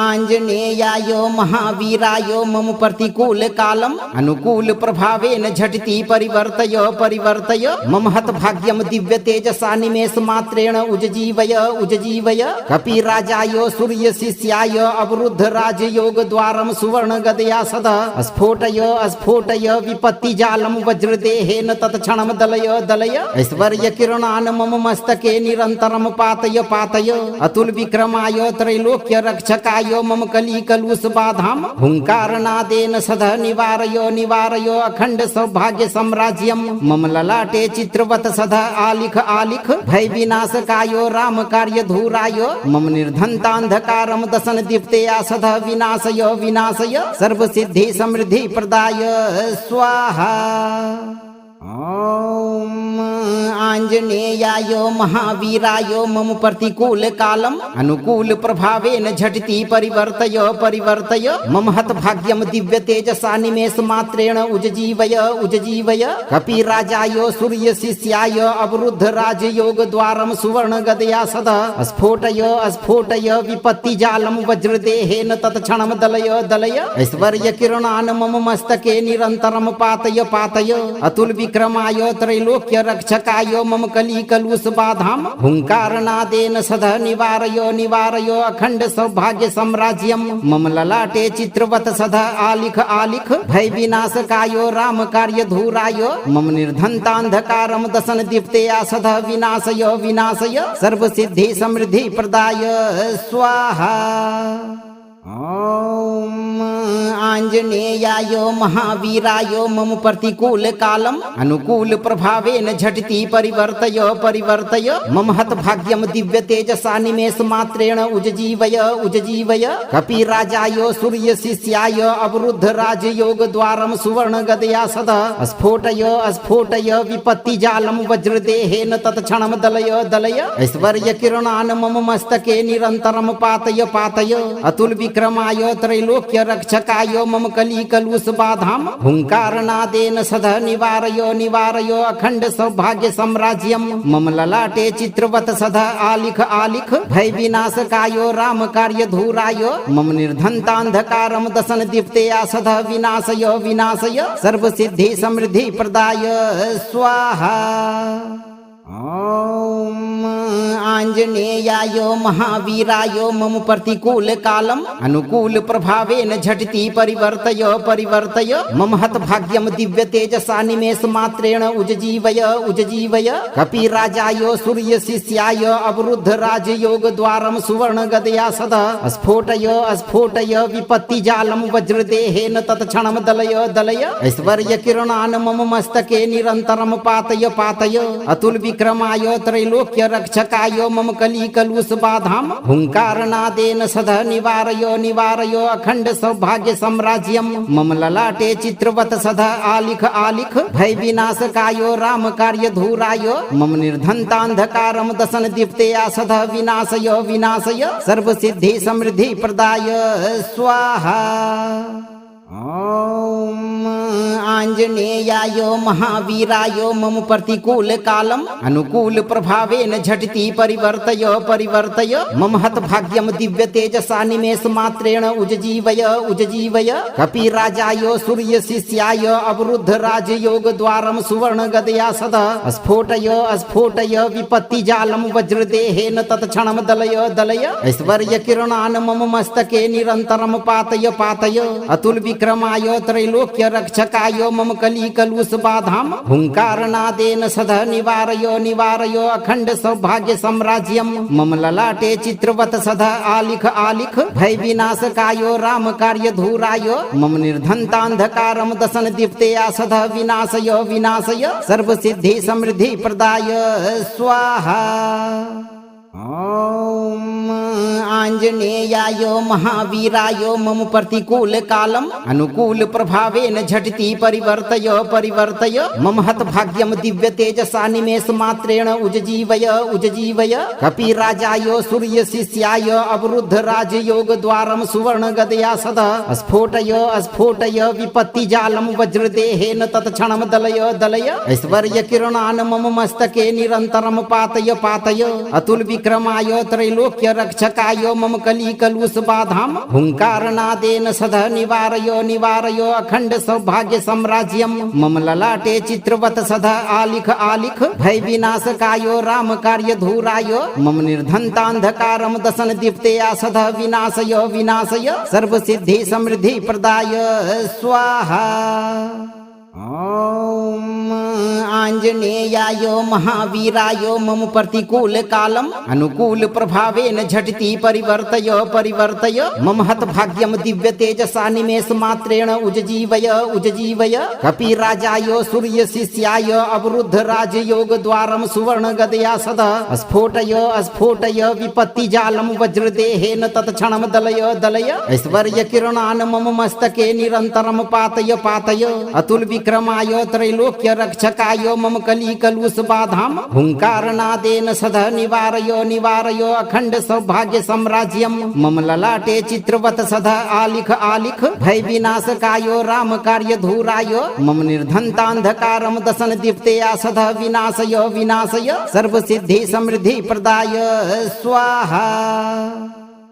आंजनेयाय महावीराय मम प्रतिकूल कालम अनुकूल प्रभावेन झटिति परिवर्तय परिवर्तय मम हत भाग्यम दिव्य तेजसा निमेष मात्रेण उज्जीवय उज्जीवय कपिराजाय सूर्य शिष्याय अवरुद्ध राजयोग द्वारम सुवर्ण गदया सदा स्फोटय स्फोटय विपत्ति जालम वज्रदेहेन तत्क्षणम दलय दलय ऐश्वर्य किरणान मम मस्तके निरंतरम पातय पातय अतुल विक्रमाय त्रैलोक्य रक्षकाय मम कली कलुष बाधाम हुंकारनादेन सदा निवारयो निवारयो अखंड सौभाग्य साम्राज्यम मम ललाटे चित्रवत सदा आलिख आलिख भय विनाशकायो राम कार्य धूराय मम निर्धनतांधकारम दशन दीप्तया सदा विनाशय विनाशय सर्व सिद्धि समृद्धि प्रदाय स्वाहा। ओम आंजनेयाय महावीराय मम प्रतिकूल कालम अनुकूल प्रभावेन झटिति परिवर्तय परिवर्तय मम हत भाग्यम दिव्य तेजसा निमेष मात्रेण उज्जीवय उज्जीवय कपिराजाय सूर्य शिष्याय अवरुद्ध राजयोग द्वारम सुवर्ण गदया सदा स्फोटय स्फोटय विपत्ति जालम वज्रदेहेन तत्क्षणम दलय दलय ऐश्वर्य किरणान मम मस्तके निरंतरम पातय पातय अतुल विक्रमाय त्रैलोक्य रक्षकाय मम कली कलुष बाधाम हुंकारनादेन सदा निवारयो निवारयो अखंड सौभाग्य साम्राज्यम मम ललाटे चित्रवत सदा आलिख आलिख भय विनाशकायो राम कार्य धूराय मम निर्धनतांधकारम दशन दीप्तया सदा विनाशय विनाशय सर्व सिद्धि समृद्धि प्रदाय स्वाहा। ॐ आञ्जनेयाय महावीराय मम प्रतिकूल कालम अनुकूल प्रभावेन झटिति परिवर्तय परिवर्तय मम हत भाग्यम दिव्य तेजसा निमेष मात्रेण उज्जीवय कपिराजाय सूर्य शिष्याय अवरुद्ध राजयोग द्वारम सुवर्ण गदया सदा स्फोटय विपत्ति जालम वज्रदेहेन तत्क्षणम दलय ऐश्वर्य किरणान मम मस्तके निरंतरम पातय अतुल विक्रमाय त्रैलोक्य रक्षकाय मम कली कलुष बाधाम हुंकारनादेन सदा निवारय अखंड सौभाग्य साम्राज्यम मम ललाटे चित्रवत सदा आलिख भय विनाशकाय राम कार्य धूराय मम निर्धनतांधकारम दशन दीप्तेया सदा विनाशय सर्व सिद्धि समृद्धि प्रदाय स्वाहा। ॐ आञ्जनेयाय महावीराय मम प्रतिकूल कालम अनुकूल प्रभावेन झटिति परिवर्तय मम हत भाग्यम दिव्य तेजसा निमेष मात्रेण उज्जीवय कपिराजाय सूर्य शिष्याय अवरुद्ध राजयोग द्वारम सुवर्ण गदया सदा स्फोटय विपत्ति जालम वज्रदेहेन तत्क्षणम दलय ऐश्वर्य किरणान मम मस्तके निरंतरम पातय अतुल विक्रमाय त्रैलोक्य रक्षकाय मम कली कलुष बाधाम हुंकारनादेन सदा निवारय अखंड सौभाग्य साम्राज्यम मम ललाटे चित्रवत सदा आलिख भय विनाशकाय राम कार्य धूराय मम निर्धनतांधकारम दशन दीप्तेया सदा विनाशय सर्व सिद्धि समृद्धि प्रदाय स्वाहा। ॐ आञ्जनेयाय महावीराय मम प्रतिकूल कालम अनुकूल प्रभावेन झटिति परिवर्तय मम हत भाग्यम दिव्य तेजसा निमेष मात्रेण उज्जीवय कपिराजाय सूर्य शिष्याय अवरुद्ध राजयोग द्वारम सुवर्ण गदया सदा स्फोटय विपत्ति जालम वज्रदेहेन तत्क्षणम दलय ऐश्वर्य किरणान मम मस्तके निरंतरम पातय अतुल विक्रमाय त्रैलोक्य रक्षकाय मम कली कलुष बाधाम हुंकारनादेन सदा निवारय अखंड सौभाग्य साम्राज्यम मम ललाटे चित्रवत सदा आलिख भय विनाशकाय राम कार्य धूराय मम निर्धनतांधकारम दशन दीप्तेया सदा विनाशय सर्व सिद्धि समृद्धि प्रदाय स्वाहा। ॐ आञ्जनेयाय महावीराय मम प्रतिकूल कालम अनुकूल प्रभावेन झटिति परिवर्तय मम हत भाग्यम दिव्य तेजसा निमेष मात्रेण उज्जीवय कपिराजाय सूर्य शिष्याय अवरुद्ध राजयोग द्वारम सुवर्ण गदया सदा स्फोटय विपत्ति जालम वज्रदेहेन तत्क्षणम दलय ऐश्वर्य किरणान मम मस्तके निरंतरम पातय अतुल विक्रमाय त्रैलोक्य रक्षकाय मम कली कलुष बाधाम हुंकारनादेन सदा निवारय अखंड सौभाग्य साम्राज्यम मम ललाटे चित्रवत सदा आलिख भय विनाशकाय राम कार्य धूराय मम निर्धनतांधकारम दशन दीप्तेया सदा विनाशय सर्व सिद्धि समृद्धि प्रदाय स्वाहा। ॐ आञ्जनेयाय महावीराय मम प्रतिकूल कालम अनुकूल प्रभावेन झटिति परिवर्तय मम हत भाग्यम दिव्य तेजसा निमेष मात्रेण उज्जीवय कपिराजाय सूर्य शिष्याय अवरुद्ध राजयोग द्वारम सुवर्ण गदया सदा स्फोटय विपत्ति जालम वज्रदेहेन तत्क्षणम दलय ऐश्वर्य किरणान मम मस्तके निरंतरम पातय अतुल विक्रमाय त्रैलोक्य रक्षकाय मम कली कलुष बाधाम हुंकारनादेन सदा निवारय अखंड सौभाग्य साम्राज्यम मम ललाटे चित्रवत सदा आलिख भय विनाशकाय राम कार्य धूराय मम निर्धनतांधकारम दशन दीप्तेया सदा विनाशय सर्व सिद्धि समृद्धि प्रदाय स्वाहा।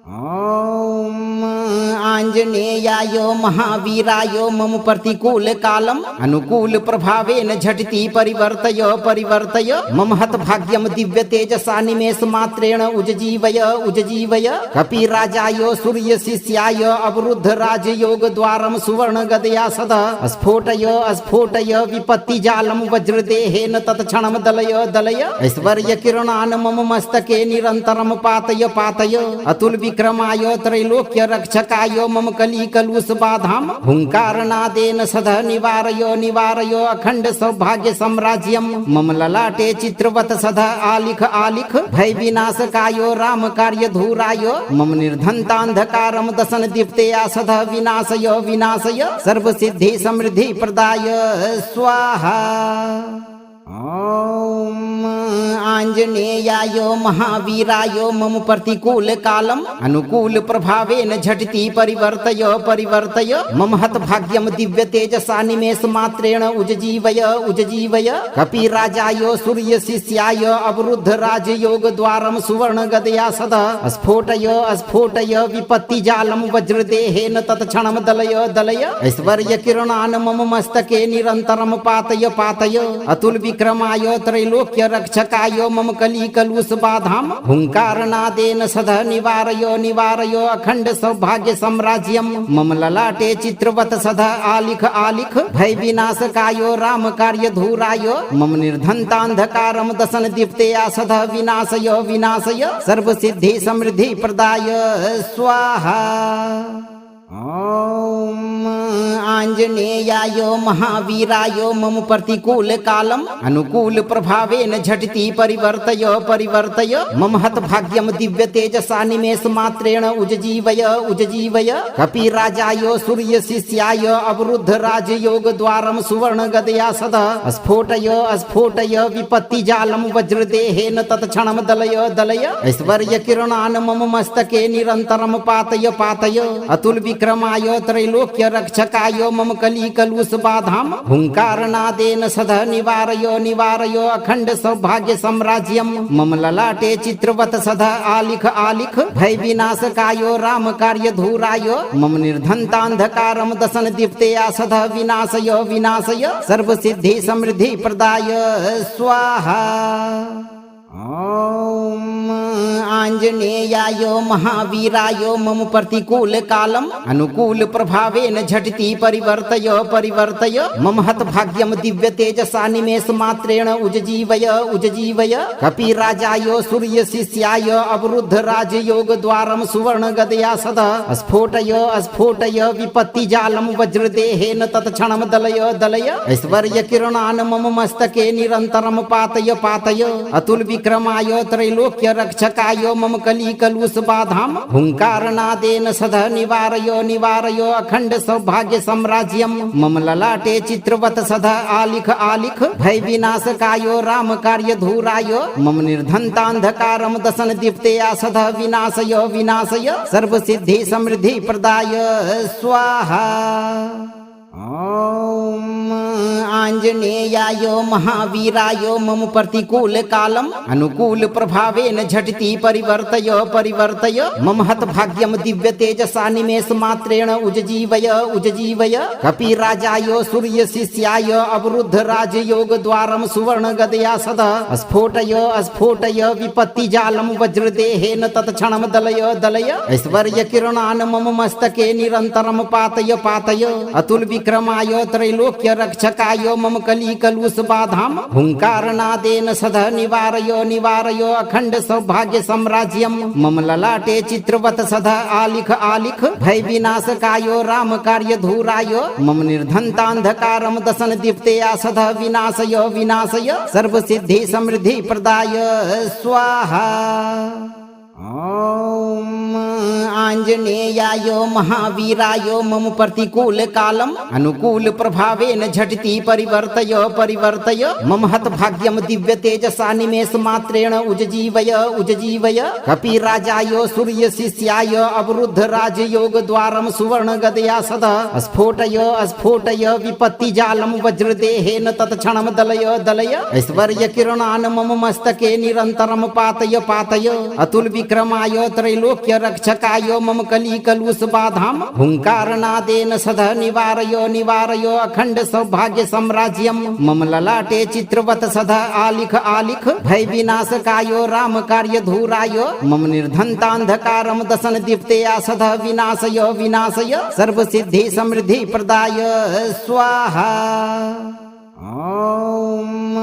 ॐ आञ्जनेयाय महावीराय मम प्रतिकूल कालम् अनुकूल प्रभावेन झटिति परिवर्तय परिवर्तय मम हतभाग्यं दिव्य तेजसा निमेष मात्रेण उज्जीवय उज्जीवय कपिराजाय सूर्य शिष्याय अवरुद्ध राजयोग द्वारं सुवर्ण गदया सदा स्फोटय स्फोटय विपत्ति जालम वज्रदेहेन तत्क्षणं दलय दलय ऐश्वर्य किरणान् मम मस्तके निरन्तरं पातय पातय अतुल विक्रमाय त्रैलोक्य रक्षकाय मम कली कलुष बाधां हुंकारनादेन सदा निवारय निवारय अखंड सौभाग्य साम्राज्यं मम ललाटे चित्रवत सदा आलिख आलिख भय विनाशकाय राम कार्य धूराय मम निर्धनतांधकारं दशन दीप्तया सदा विनाशय विनाशय सर्व सिद्धि समृद्धि प्रदाय स्वाहा। ओम आञ्जनेयाय महावीराय मम प्रतिकूल कालम् अनुकूल प्रभावेन झटिति परिवर्तय परिवर्तय मम हतभाग्यं दिव्य तेजसा निमेष मात्रेण उज्जीवय उज्जीवय कपिराजाय सूर्य शिष्याय अवरुद्ध राजयोग द्वारं सुवर्ण गदया सदा स्फोटय स्फोटय विपत्ति जालम वज्रदेहेन तत्क्षणं दलय दलय ऐश्वर्य किरणान् मम मस्तके निरन्तरं पातय पातय अतुल विक्रमाय त्रैलोक्य रक्षकाय मम कली कलुष बाधां हुंकारनादेन सदा निवारय निवारय अखंड सौभाग्य साम्राज्यं मम ललाटे चित्रवत सदा आलिख आलिख भय विनाशकाय राम कार्य धूराय मम निर्धनतांधकारं दशन दीप्तया सदा विनाशय विनाशय सर्व सिद्धि समृद्धि प्रदाय स्वाहा। ओम आञ्जनेयाय महावीराय मम प्रतिकूल कालम् अनुकूल प्रभावेन झटिति परिवर्तय परिवर्तय मम हतभाग्यं दिव्य तेजसा निमेष मात्रेण उज्जीवय उज्जीवय कपिराजाय सूर्य शिष्याय अवरुद्ध राजयोग द्वारं सुवर्ण गदया सदा स्फोटय स्फोटय विपत्ति जालम वज्रदेहेन तत्क्षणं दलय दलय ऐश्वर्य किरणान् मम मस्तके निरन्तरं पातय पातय अतुल विक्रमाय त्रैलोक्य रक्षकाय मम कली कलुष बाधां हुंकारनादेन सदा निवारय निवारय अखंड सौभाग्य साम्राज्यं मम ललाटे चित्रवत सदा आलिख आलिख भय विनाशकाय राम कार्य धूराय मम निर्धनतांधकारं दशन दीप्तया सदा विनाशय विनाशय सर्व सिद्धि समृद्धि प्रदाय स्वाहा। ओम आञ्जनेयाय महावीराय मम प्रतिकूल कालम् अनुकूल प्रभावेन झटिति परिवर्तय परिवर्तय मम हतभाग्यं दिव्य तेजसा निमेष मात्रेण उज्जीवय उज्जीवय कपिराजाय सूर्य शिष्याय अवरुद्ध राजयोग द्वारं सुवर्ण गदया सदा स्फोटय स्फोटय विपत्ति जालम वज्रदेहेन तत्क्षणं दलय दलय ऐश्वर्य किरणान् मम मस्तके निरन्तरं पातय पातय अतुल विक्रमाय त्रैलोक्य रक्षकाय मम कली कलुष बाधां हुंकारनादेन सदा निवारय निवारय अखंड सौभाग्य साम्राज्यं मम ललाटे चित्रवत सदा आलिख आलिख भय विनाशकाय राम कार्य धूराय मम निर्धनतांधकारं दशन दीप्तया सदा विनाशय विनाशय सर्व सिद्धि समृद्धि प्रदाय स्वाहा। ओम आञ्जनेयाय महावीराय मम प्रतिकूल कालम् अनुकूल प्रभावेन झटिति परिवर्तय परिवर्तय मम हतभाग्यं दिव्य तेजसा निमेष मात्रेण उज्जीवय उज्जीवय कपिराजाय सूर्य शिष्याय अवरुद्ध राजयोग द्वारं सुवर्ण गदया सदा स्फोटय स्फोटय विपत्ति जालम वज्रदेहेन तत्क्षणं दलय दलय ऐश्वर्य किरणान् मम मस्तके निरन्तरं पातय पातय अतुल विक्रमाय त्रैलोक्य रक्षकाय मम कली कलुष बाधां हुंकारनादेन सदा निवारय निवारय अखंड सौभाग्य साम्राज्यं मम ललाटे चित्रवत सदा आलिख आलिख भय विनाशकाय राम कार्य धूराय मम निर्धनतांधकारं दशन दीप्तया सदा विनाशय विनाशय सर्व सिद्धि समृद्धि प्रदाय स्वाहा। ओम आञ्जनेयाय महावीराय मम प्रतिकूल कालम् अनुकूल प्रभावेन झटिति परिवर्तय परिवर्तय मम हतभाग्यं दिव्य तेजसा निमेष मात्रेण उज्जीवय उज्जीवय कपिराजाय सूर्य शिष्याय अवरुद्ध राजयोग द्वारं सुवर्ण गदया सदा स्फोटय स्फोटय विपत्ति जालम वज्रदेहेन तत्क्षणं दलय दलय ऐश्वर्य किरणान् मम मस्तके निरन्तरं पातय पातय अतुल विक्रमाय त्रैलोक्य रक्षकाय मम कली कलुष बाधाम हुंकारनादेन सदा निवारयो निवारयो अखंड सौभाग्य साम्राज्यम मम ललाटे चित्रवत सदा आलिख आलिख भय विनाशकायो राम कार्य धूरायो मम निर्धनतांधकारम दशन दीप्तया सदा विनाशय विनाशय सर्व सिद्धि समृद्धि प्रदाय स्वाहा। ओम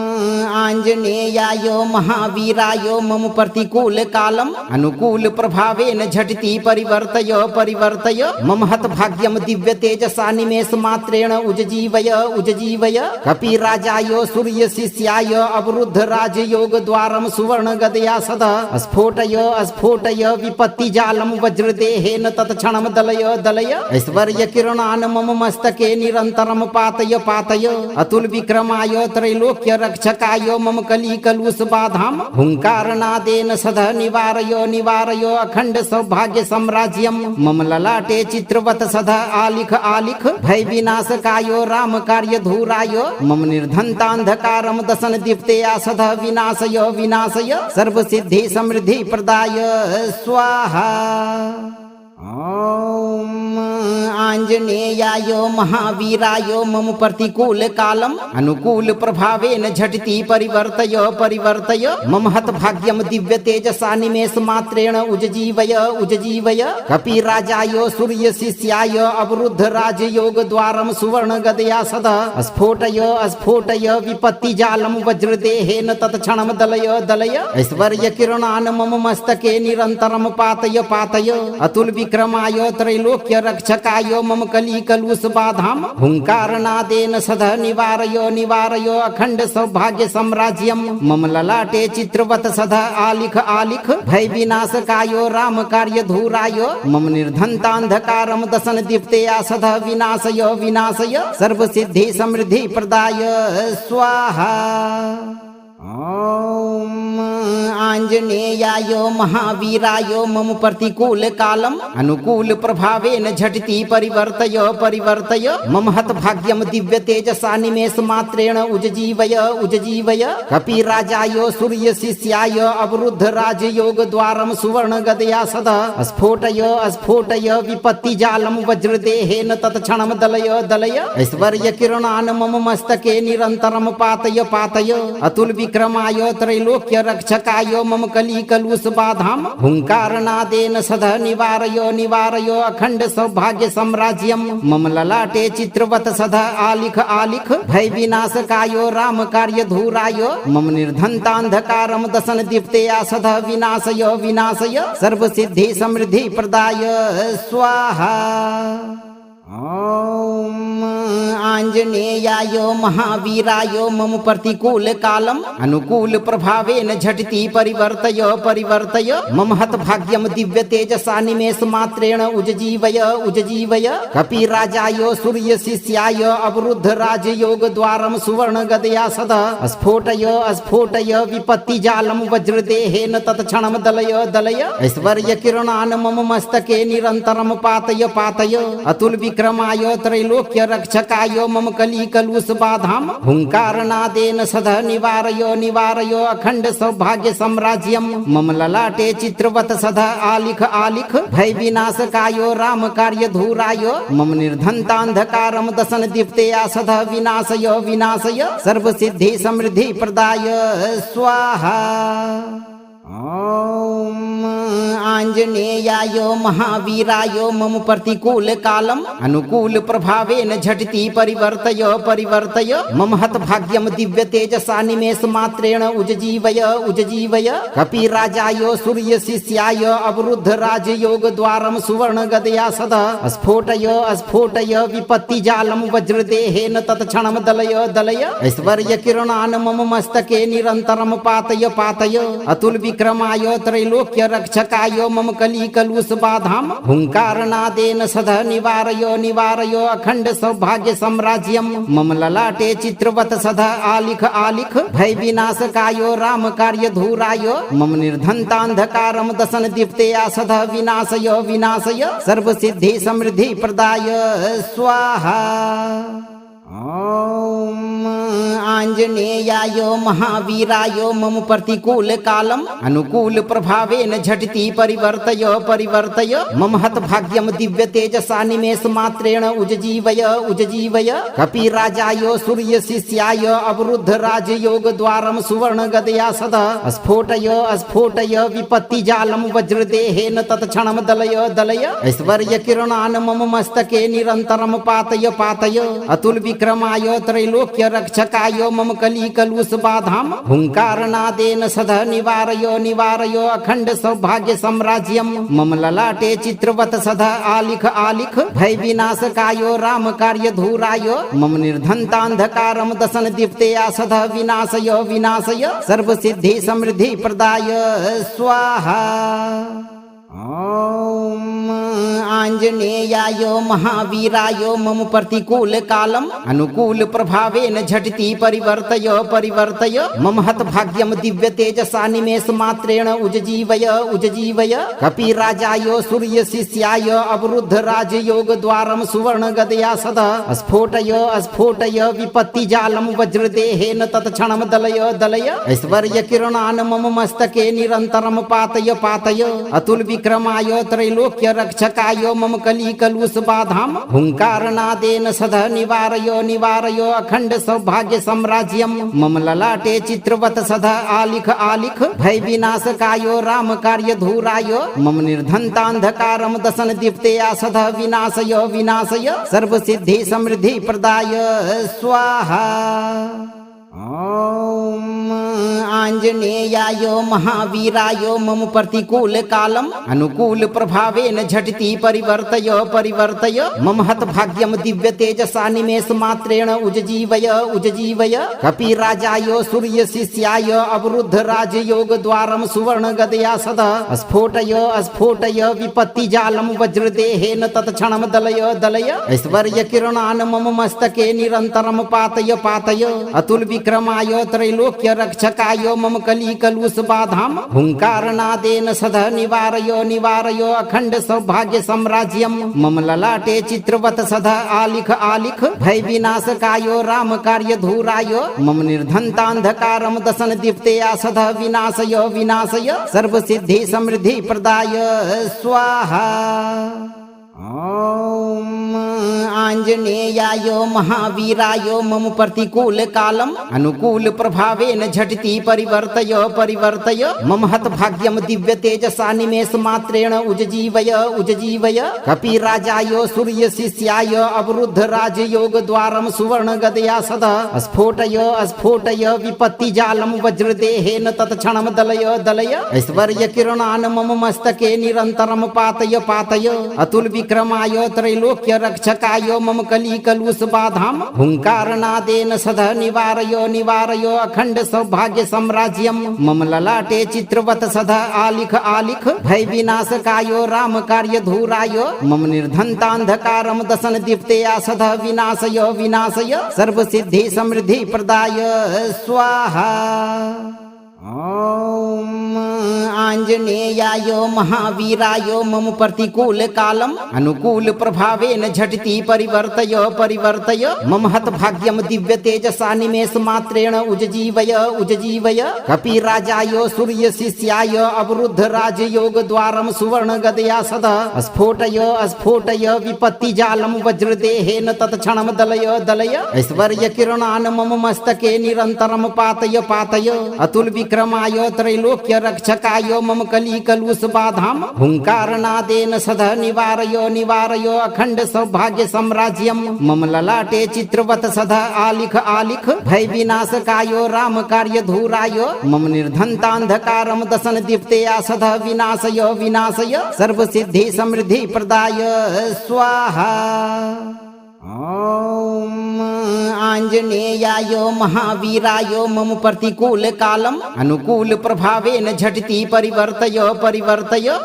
आंजनेयाय महावीराय मम प्रतिकूल कालम अनुकूल प्रभावेन झटिति परिवर्तय परिवर्तय मम हत भाग्यम दिव्य तेजसा निमेष मात्रेण उज्जीवय उज्जीवय कपिराजाय सूर्य शिष्याय अवरुद्ध राजयोग द्वारम सुवर्ण गदया सदा स्फोटय स्फोटय विपत्ति जालम वज्रदेहेन तत्क्षणम दलय दलय ऐश्वर्य किरणान मम मस्तके निरंतरम पातय पातय अतुल विक्रमाय त्रैलोक्य रक्षकाय मम कली कलुष बाधाम हुंकारनादेन सदा निवारयो निवारयो अखंड सौभाग्य साम्राज्यम मम ललाटे चित्रवत सदा आलिख आलिख भय विनाशकायो राम कार्य धूरायो मम निर्धनतांधकारम दशन दीप्तया सदा विनाशय विनाशय सर्व सिद्धि समृद्धि प्रदाय स्वाहा। ओम आंजनेयाय महावीराय मम प्रतिकूल कालम अनुकूल प्रभावेन झटिति परिवर्तय परिवर्तय मम हत भाग्यम दिव्य तेजसा निमेष मात्रेण उज्जीवय उज्जीवय कपिराजाय सूर्य शिष्याय अवरुद्ध राजयोग द्वारम सुवर्ण गदया सदा स्फोटय स्फोटय विपत्ति जालम वज्रदेहेन तत्क्षणम दलय दलय ऐश्वर्य किरणान मम मस्तके निरंतरम पातय पातय अतुल विक्रमाय त्रैलोक्य रक्षकाय मम कली कलुष बाधाम हुंकारनादेन सदा निवारयो निवारयो अखंड सौभाग्य साम्राज्यम मम ललाटे चित्रवत सदा आलिख आलिख भय विनाशकायो राम कार्य धूरायो मम निर्धनतांधकारम दशन दीप्तया सदा विनाशय विनाशय सर्व सिद्धि समृद्धि प्रदाय स्वाहा। ओम आंजनेयाय महावीराय मम प्रतिकूल कालम अनुकूल प्रभावेन झटिति परिवर्तय परिवर्तय मम हत भाग्यम दिव्य तेजसा निमेष मात्रेण उज्जीवय उज्जीवय कपिराजाय सूर्य शिष्याय अवरुद्ध राजयोग द्वारम सुवर्ण गदया सदा स्फोटय स्फोटय विपत्ति जालम वज्रदेहेन तत्क्षणम दलय दलय ऐश्वर्य किरणान मम मस्तके निरंतरम पातय पातय अतुल विक्रमाय त्रैलोक्य रक्षकाय मम कली कलुष बाधाम हुंकारनादेन सदा निवारयो निवारयो अखंड सौभाग्य साम्राज्यम मम ललाटे चित्रवत सदा आलिख आलिख भय विनाशकायो राम कार्य धूरायो मम निर्धनतांधकारम दशन दीप्तया सदा विनाशय विनाशय सर्व सिद्धि समृद्धि प्रदाय स्वाहा। ओम आंजनेयाय महावीराय मम प्रतिकूल कालम अनुकूल प्रभावेन झटिति परिवर्तय परिवर्तय मम हत भाग्यम दिव्य तेजसा निमेष मात्रेण उज्जीवय उज्जीवय कपिराजाय सूर्य शिष्याय अवरुद्ध राजयोग द्वारम सुवर्ण गदया सदा स्फोटय स्फोटय विपत्ति जालम वज्रदेहेन तत्क्षणम दलय दलय ऐश्वर्य किरणान मम मस्तके निरंतरम पातय पातय अतुल विक्रमाय त्रैलोक्य रक्षकाय मम कली कलुष बाधाम हुंकारनादेन सदा निवारयो निवारयो अखंड सौभाग्य साम्राज्यम मम ललाटे चित्रवत सदा आलिख आलिख भय विनाशकायो राम कार्य धूरायो मम निर्धनतांधकारम दशन दीप्तया सदा विनाशय विनाशय सर्व सिद्धि समृद्धि प्रदाय स्वाहा। ओम आंजनेयाय महावीराय मम प्रतिकूल कालम अनुकूल प्रभावेन झटिति परिवर्तय परिवर्तय मम हत भाग्यम दिव्य तेजसा निमेष मात्रेण उज्जीवय उज्जीवय कपिराजाय सूर्य शिष्याय अवरुद्ध राजयोग द्वारम सुवर्ण गदया सदा स्फोटय स्फोटय विपत्ति जालम वज्रदेहेन तत्क्षणम दलय दलय ऐश्वर्य किरणान मम मस्तके निरंतरम पातय पातय अतुल विक्रमाय त्रैलोक्य रक्षकाय मम कली कलुष बाधाम हुंकारनादेन सदा निवारयो निवारयो अखंड सौभाग्य साम्राज्यम मम ललाटे चित्रवत सदा आलिख आलिख भय विनाशकायो राम कार्य धूरायो मम निर्धनतांधकारम दशन दीप्तया सदा विनाशय विनाशय सर्व सिद्धि समृद्धि प्रदाय स्वाहा। ॐ आञ्जनेयाय महावीराय मम प्रतिकूल कालम अनुकूल प्रभावेन झटिति परिवर्तय परिवर्तय मम हत भाग्यम दिव्य तेजसा निमेष मात्रेण उज्जीवय कपिराजाय सूर्य शिष्याय अवरुद्ध राजयोग द्वारम सुवर्ण गदया सदा स्फोटय विपत्ति जालम वज्रदेहेन तत्क्षणम दलय ऐश्वर्य किरणान मम मस्तके निरंतरम पातय अतुल विक्रमाय त्रैलोक्य रक्षकाय मम कली कलुष बाधाम हुंकारनादेन सदा निवारय अखंड सौभाग्य साम्राज्यम मम ललाटे चित्रवत सदा आलिख भय विनाशकाय राम कार्य धूराय मम निर्धनतांधकारम दशन दीप्तेया सदा विनाशय सर्व सिद्धि समृद्धि प्रदाय स्वाहा। ॐ आञ्जनेयाय महावीराय मम प्रतिकूल कालम अनुकूल प्रभावेन झटिति परिवर्तय मम हत भाग्यम दिव्य तेजसा निमेष मात्रेण उज्जीवय कपिराजाय सूर्य शिष्याय अवरुद्ध राजयोग द्वारम सुवर्ण गदया सदा स्फोटय विपत्ति जालम वज्रदेहेन तत्क्षणम दलय ऐश्वर्य किरणान मम मस्तके निरंतरम पातय अतुल विक्रमाय त्रैलोक्य रक्षकाय मम कली कलुष बाधाम हुंकारनादेन सदा निवारय अखंड सौभाग्य साम्राज्यम मम ललाटे चित्रवत सदा आलिख भय विनाशकाय राम कार्य धूराय मम निर्धनतांधकारम दशन दीप्तेया सदा विनाशय सर्व सिद्धि समृद्धि प्रदाय स्वाहा। ॐ आञ्जनेयाय महावीराय मम प्रतिकूल कालम अनुकूल प्रभावेन झटिति परिवर्तय मम हत भाग्यम दिव्य तेजसा निमेष मात्रेण उज्जीवय कपिराजाय सूर्य शिष्याय अवरुद्ध राजयोग द्वारम सुवर्ण गदया सदा स्फोटय विपत्ति जालम वज्रदेहेन तत्क्षणम दलय ऐश्वर्य किरणान मम मस्तके निरंतरम पातय अतुल विक्रमाय त्रैलोक्य रक्षकाय मम कली कलुष बाधाम हुंकारनादेन सदा निवारय अखंड सौभाग्य साम्राज्यम मम ललाटे चित्रवत सदा आलिख भय विनाशकाय राम कार्य धूराय मम निर्धनतांधकारम दशन दीप्तेया सदा विनाशय सर्व सिद्धि समृद्धि प्रदाय स्वाहा। ॐ आञ्जनेयाय महावीराय मम प्रतिकूल कालम अनुकूल प्रभावेन झटिति परिवर्तय मम हत भाग्यम दिव्य तेजसा निमेष मात्रेण उज्जीवय कपिराजाय सूर्य शिष्याय अवरुद्ध राजयोग द्वारम सुवर्ण गदया सदा स्फोटय विपत्ति जालम वज्रदेहेन तत्क्षणम दलय ऐश्वर्य किरणान मम मस्तके निरंतरम पातय अतुल विक्रमाय त्रैलोक्य रक्षकाय मम कली कलुष बाधाम हुंकारनादेन सदा निवारय अखंड सौभाग्य साम्राज्यम मम ललाटे चित्रवत सदा आलिख भय विनाशकाय राम कार्य धूराय मम निर्धनतांधकारम दशन दीप्तेया सदा विनाशय सर्व सिद्धि समृद्धि प्रदाय स्वाहा। ॐ आञ्जनेयाय महावीराय मम प्रतिकूल कालम अनुकूल प्रभावेन झटिति परिवर्तय मम हत भाग्यम दिव्य तेजसा निमेष मात्रेण उज्जीवय कपिराजाय सूर्य शिष्याय अवरुद्ध राजयोग द्वारम सुवर्ण गदया सदा स्फोटय विपत्ति जालम वज्रदेहेन तत्क्षणम दलय ऐश्वर्य किरणान मम मस्तके निरंतरम पातय अतुल विक्रमाय त्रैलोक्य रक्षकाय मम कली कलुष बाधाम हुंकारनादेन सदा निवारय अखंड सौभाग्य साम्राज्यम मम ललाटे चित्रवत सदा आलिख भय विनाशकाय राम कार्य धूराय मम निर्धनतांधकारम दशन दीप्तेया सदा विनाशय सर्व सिद्धि समृद्धि प्रदाय स्वाहा। ॐ आञ्जनेयाय महावीराय मम प्रतिकूल कालम अनुकूल प्रभावेन झटिति परिवर्तय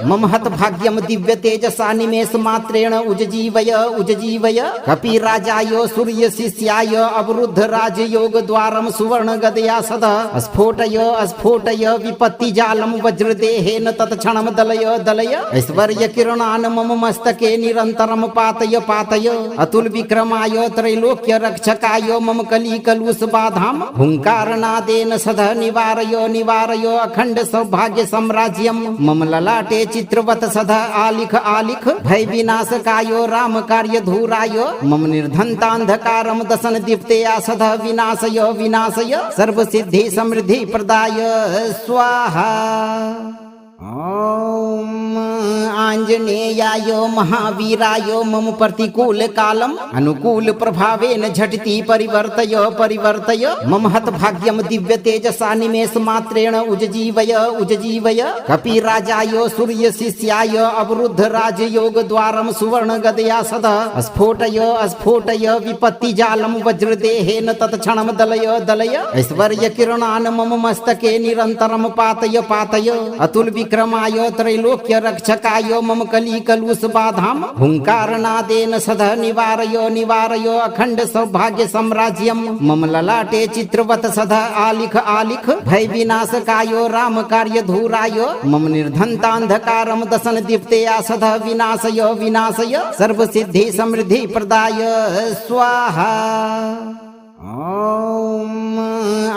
मम हत भाग्यम दिव्य तेजसा निमेष मात्रेण उज्जीवय कपिराजाय सूर्य शिष्याय अवरुद्ध राजयोग द्वारम सुवर्ण गदया सदा स्फोटय विपत्ति जालम वज्रदेहेन तत्क्षणम दलय ऐश्वर्य किरणान मम मस्तके निरंतरम पातय अतुल विक्रम विक्रमाय त्रैलोक्य रक्षकाय मम कली कलुष बाधाम हुंकारनादेन सदा निवारयो निवारयो अखंड सौभाग्य साम्राज्यम मम ललाटे चित्रवत सदा आलिख आलिख भय विनाशकायो राम कार्य धूरायो मम निर्धनतांधकारम दशन दीप्तेया सदा विनाशय विनाशय सर्व सिद्धि समृद्धि प्रदाय स्वाहा। ओम आंजनेयाय महावीराय मम प्रतिकूल कालम अनुकूल प्रभावेन झटिति परिवर्तय परिवर्तय मम हत भाग्यम दिव्य तेजसा निमेष मात्रेण उज्जीवय उज्जीवय कपिराजाय सूर्य शिष्याय अवरुद्ध राजयोग द्वारम सुवर्ण गदया सदा स्फोटय स्फोटय विपत्ति जालम वज्रदेहेन तत्क्षणम दलय दलय ऐश्वर्य किरणान मम मस्तके निरंतरम पातय पातय अतुल विक्रमाय त्रैलोक्य रक्षकाय मम कली कलुष बाधाम हुंकारनादेन सदा निवारयो निवारयो अखंड सौभाग्य साम्राज्यम मम ललाटे चित्रवत सदा आलिख आलिख भय विनाशकायो राम कार्य धूरायो मम निर्धनतांधकारम दशन दीप्तेया सदा विनाशय विनाशय सर्व सिद्धि समृद्धि प्रदाय स्वाहा। ओम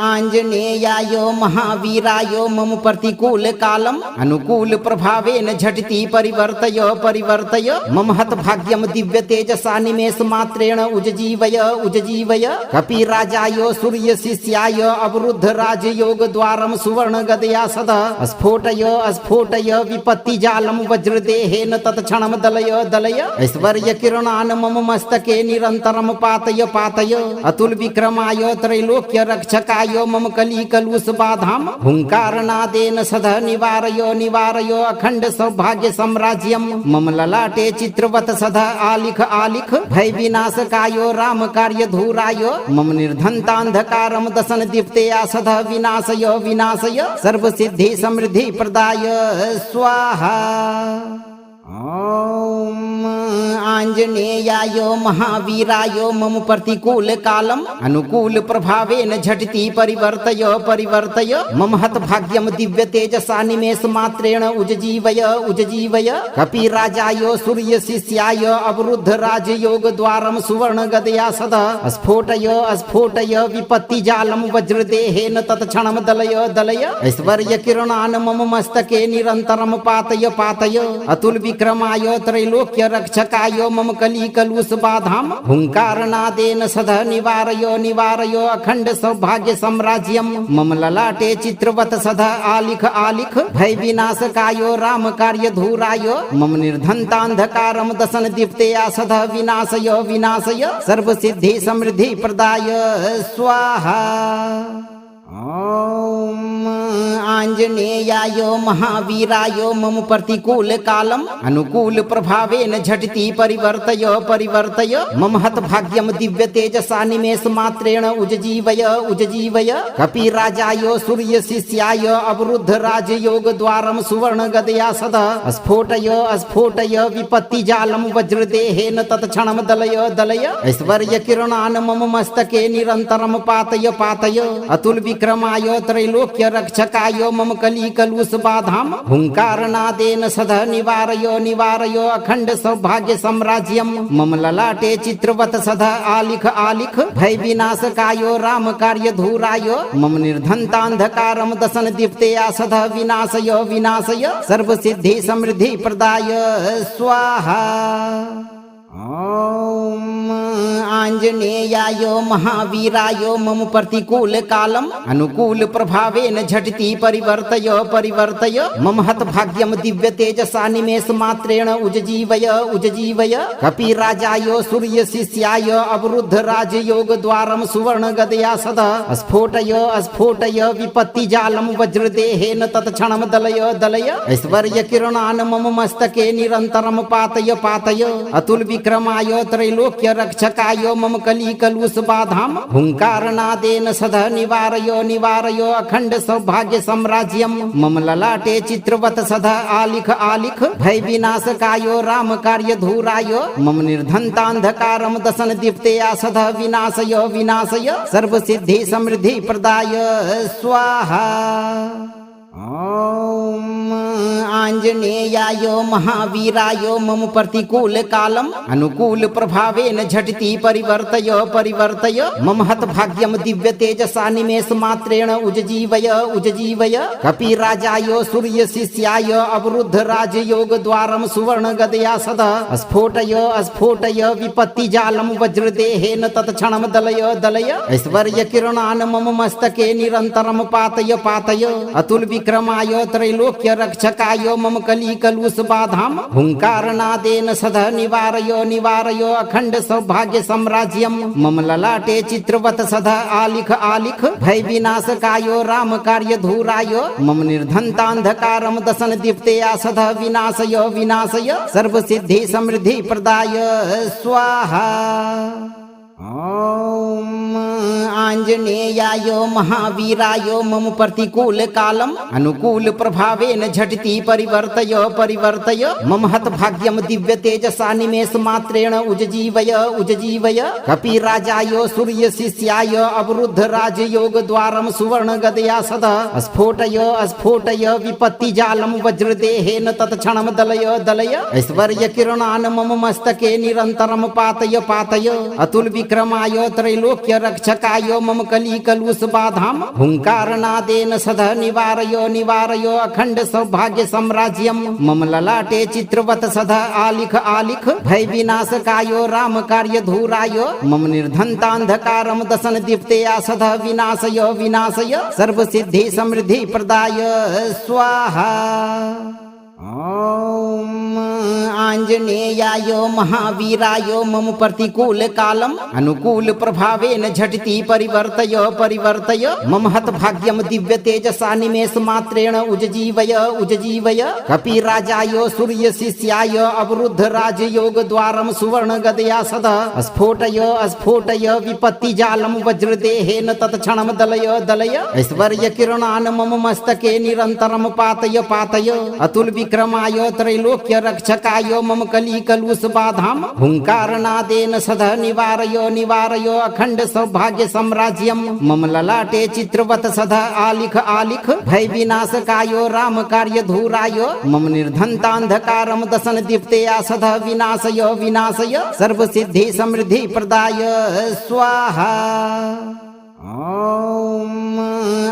आंजनेयाय महावीराय मम प्रतिकूल कालम अनुकूल प्रभावेन झटिति परिवर्तय परिवर्तय मम हत भाग्यम दिव्य तेजसा निमेष मात्रेण उज्जीवय उज्जीवय कपिराजाय सूर्य शिष्याय अवरुद्ध राजयोग द्वारम सुवर्ण गदया सदा स्फोटय स्फोटय विपत्ति जालम वज्रदेहेन तत्क्षणम दलय दलय ऐश्वर्य किरणान मम मस्तके निरंतरम पातय पातय अतुल विक्रमाय त्रैलोक्य रक्षकाय मम कली कलुष बाधाम हुंकारनादेन सदा निवारयो निवारयो अखंड सौभाग्य साम्राज्यम मम ललाटे चित्रवत सदा आलिख आलिख भय विनाशकायो राम कार्य धूरायो मम निर्धनतांधकारम दशन दीप्तेया सदा विनाशय विनाशय सर्व सिद्धि समृद्धि प्रदाय स्वाहा। ओम आंजनेयाय महावीराय मम प्रतिकूल कालम अनुकूल प्रभावेन झटिति परिवर्तय परिवर्तय मम हत भाग्यम दिव्य तेजसा निमेष मात्रेण उज्जीवय उज्जीवय कपिराजाय सूर्य शिष्याय अवरुद्ध राजयोग द्वारम सुवर्ण गदया सदा स्फोटय स्फोटय विपत्ति जालम वज्रदेहेन तत्क्षणम दलय दलय ऐश्वर्य किरणान मम मस्तके निरंतरम पातय पातय अतुल विक्रमाय त्रैलोक्य रक्षकाय मम कली कलुष बाधाम हुंकारनादेन सदा निवारयो निवारयो अखंड सौभाग्य साम्राज्यम मम ललाटे चित्रवत सदा आलिख आलिख भय विनाशकायो राम कार्य धूरायो मम निर्धनतांधकारम दशन दीप्तेया सदा विनाशय विनाशय सर्व सिद्धि समृद्धि प्रदाय स्वाहा। ओम आंजनेयाय महावीराय मम प्रतिकूल कालम अनुकूल प्रभावेन झटिति परिवर्तय परिवर्तय मम हत भाग्यम दिव्य तेजसा निमेष मात्रेण उज्जीवय उज्जीवय कपिराजाय सूर्य शिष्याय अवरुद्ध राजयोग द्वारम सुवर्ण गदया सदा स्फोटय स्फोटय विपत्ति जालम वज्रदेहेन तत्क्षणम दलय दलय ऐश्वर्य किरणान मम मस्तके निरंतरम पातय पातय अतुल विक्रमाय त्रैलोक्य रक्षकाय मम कली कलुष बाधाम हुंकारनादेन सदा निवारयो निवारयो अखंड सौभाग्य साम्राज्यम मम ललाटे चित्रवत सदा आलिख आलिख भय विनाशकायो राम कार्य धूरायो मम निर्धनतांधकारम दशन दीप्तेया सदा विनाशय विनाशय सर्व सिद्धि समृद्धि प्रदाय स्वाहा। ओम आंजनेयाय महावीराय मम प्रतिकूल कालम अनुकूल प्रभावेन झटिति परिवर्तय परिवर्तय मम हत भाग्यम दिव्य तेजसा निमेष मात्रेण उज्जीवय उज्जीवय कपिराजाय सूर्य शिष्याय अवरुद्ध राजयोग द्वारम सुवर्ण गदया सदा स्फोटय स्फोटय विपत्ति जालम वज्रदेहेन तत्क्षणम दलय दलय ऐश्वर्य किरणान मम मस्तके निरंतरम पातय पातय अतुल विक्रमाय त्रैलोक्य रक्षकाय मम कली कलुष बाधाम हुंकारनादेन सदा निवारयो निवारयो अखंड सौभाग्य साम्राज्यम मम ललाटे चित्रवत सदा आलिख आलिख भय विनाशकायो राम कार्य धूरायो मम निर्धनतांधकारम दशन दीप्तेया सदा विनाशय विनाशय सर्व सिद्धि समृद्धि प्रदाय स्वाहा। ॐ आञ्जनेयाय महावीराय मम प्रतिकूल कालम अनुकूल प्रभावेन झटिति परिवर्तय परिवर्तय मम हतभाग्यम दिव्य तेजसा निमेष मात्रेण उज्जीवय उज्जीवय कपिराजाय सूर्य शिष्याय अवरुद्ध राजयोग द्वारम सुवर्ण गदया सदा स्फोटय स्फोटय विपत्ति जालम वज्रदेहेन तत्क्षणम दलय दलय ऐश्वर्य किरणान मम मस्तके निरन्तरम पातय पातय अतुल विक्रमाय त्रैलोक्य रक्षकाय मम कली कलुष बाधाम हुंकारनादेन सदा निवारय निवारय अखंड सौभाग्य साम्राज्यम मम ललाटे चित्रवत सदा आलिख आलिख भय विनाशकायो राम कार्य धूराय मम निर्धनतांधकारम दशन दीप्तेया सदा विनाशय विनाशय सर्व सिद्धि समृद्धि प्रदाय स्वाहा। ॐ आञ्जनेयाय महावीराय मम प्रतिकूल कालम अनुकूल प्रभावेन झटिति परिवर्तय परिवर्तय मम हतभाग्यम दिव्य तेजसा निमेष मात्रेण उज्जीवय उज्जीवय कपिराजाय सूर्य शिष्याय अवरुद्ध राजयोग द्वारम सुवर्ण गदया सदा स्फोटय स्फोटय विपत्ति जालम वज्रदेहेन तत्क्षणम दलय दलय ऐश्वर्य किरणान मम मस्तके निरन्तरम पातय पातय अतुल विक्रमाय त्रैलोक्य रक्षकाय मम कली कलुष बाधाम हुंकारनादेन सदा निवारय निवारय अखंड सौभाग्य साम्राज्यम मम ललाटे चित्रवत सदा आलिख आलिख भय विनाशकायो राम कार्य धूराय मम निर्धनतांधकारम दशन दीप्तेया सदा विनाशय विनाशय सर्व सिद्धि समृद्धि प्रदाय स्वाहा। ॐ आञ्जनेयाय महावीराय मम प्रतिकूल कालम अनुकूल प्रभावेन झटिति परिवर्तय परिवर्तय मम हतभाग्यम दिव्य तेजसा निमेष मात्रेण उज्जीवय उज्जीवय कपिराजाय सूर्य शिष्याय अवरुद्ध राजयोग द्वारम सुवर्ण गदया सदा स्फोटय स्फोटय विपत्ति जालम वज्रदेहेन तत्क्षणम दलय दलय ऐश्वर्य किरणान मम मस्तके निरन्तरम पातय पातय अतुल विक्रमाय त्रैलोक्य रक्षकाय मम कली कलुष बाधाम हुंकारनादेन सदा निवारय निवारय अखंड सौभाग्य साम्राज्यम मम ललाटे चित्रवत सदा आलिख आलिख भय विनाशकायो राम कार्य धूराय मम निर्धनतांधकारम दशन दीप्तेया सदा विनाशय विनाशय सर्व सिद्धि समृद्धि प्रदाय स्वाहा। ॐ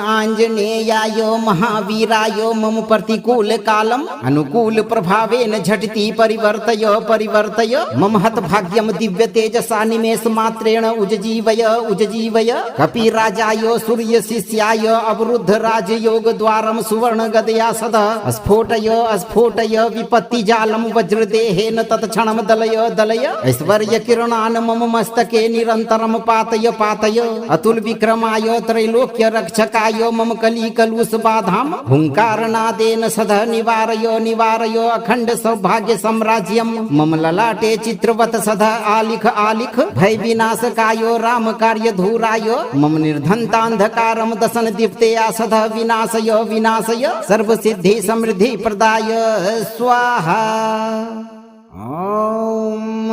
आञ्जनेयाय महावीराय मम प्रतिकूल कालम अनुकूल प्रभावेन झटिति परिवर्तय परिवर्तय मम हतभाग्यम दिव्य तेजसा निमेष मात्रेण उज्जीवय उज्जीवय कपिराजाय सूर्य शिष्याय अवरुद्ध राजयोग द्वारम सुवर्ण गदया सदा स्फोटय स्फोटय विपत्ति जालम वज्रदेहेन तत्क्षणम दलय दलय ऐश्वर्य किरणान मम मस्तके निरन्तरम पातय पातय अतुल विक्रमाय त्रैलोक्य रक्षकाय मम कली कलुष बाधाम हुंकारनादेन सदा निवारय निवारय अखंड सौभाग्य साम्राज्यम मम ललाटे चित्रवत सदा आलिख आलिख भय विनाशकायो राम कार्य धूराय मम निर्धनतांधकारम दशन दीप्तेया सदा विनाशय विनाशय सर्व सिद्धि समृद्धि प्रदाय स्वाहा। ॐ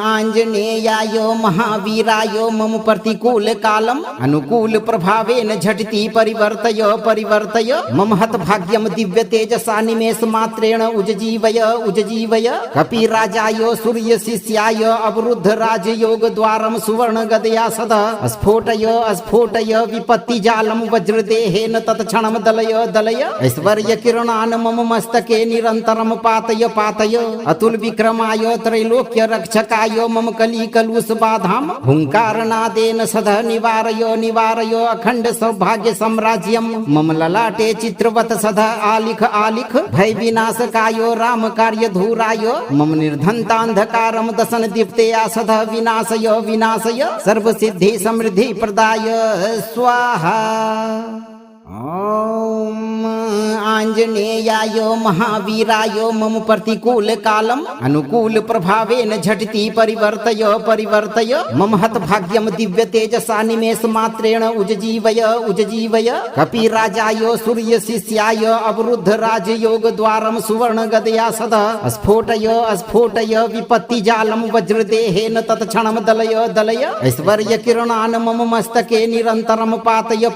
आञ्जनेयाय महावीराय मम प्रतिकूल कालम अनुकूल प्रभावेन झटिति परिवर्तय परिवर्तय मम हतभाग्यम दिव्य तेजसा निमेष मात्रेण उज्जीवय उज्जीवय कपिराजाय सूर्य शिष्याय अवरुद्ध राजयोग द्वारम सुवर्ण गदया सदा स्फोटय स्फोटय विपत्ति जालम वज्रदेहेन तत्क्षणम दलय दलय ऐश्वर्य किरणान मम मस्तके निरन्तरम पातय पातय अतुल विक्रमाय त्रैलोक्य रक्षकाय मम कली कलुष बाधाम हुंकारनादेन सदा निवारय निवारय अखंड सौभाग्य साम्राज्यम मम ललाटे चित्रवत सदा आलिख आलिख भय विनाशकायो राम कार्य धूराय मम निर्धनतांधकारम दशन दीप्तेया सदा विनाशय विनाशय सर्व सिद्धि समृद्धि प्रदाय स्वाहा। ॐ आञ्जनेयाय महावीराय मम प्रतिकूल कालम अनुकूल प्रभावेन झटिति परिवर्तय परिवर्तय मम हत भाग्यम दिव्य तेजसा निमेष मात्रेण उज्जीवय कपिराजाय सूर्य शिष्याय अवरुद्ध राजयोग द्वारम सुवर्ण गदया सदा स्फोटय विपत्ति जालम वज्रदेहेन तत्क्षणम दलय ऐश्वर्य किरणान मम मस्तके निरंतरम पातय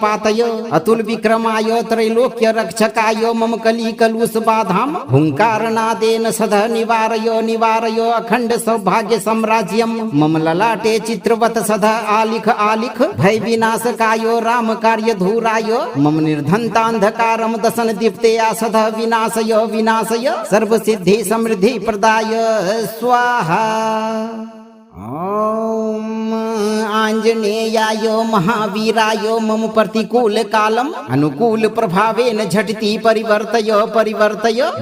अतुल विक्रमाय त्रैलोक्य रक्षकाय मम कली कलुष बाधाम हुंकारनादेन सदा निवारय अखंड सौभाग्य साम्राज्यम मम ललाटे चित्रवत सदा आलिख भय विनाशकायो राम कार्य धूराय मम निर्धनतांधकारम दशन दीप्तेया सदा विनाशय सर्व सिद्धि समृद्धि प्रदाय स्वाहा। ओम आञ्जनेयाय महावीराय मम प्रतिकूल कालम अनुकूल प्रभावेन झटिति परिवर्तय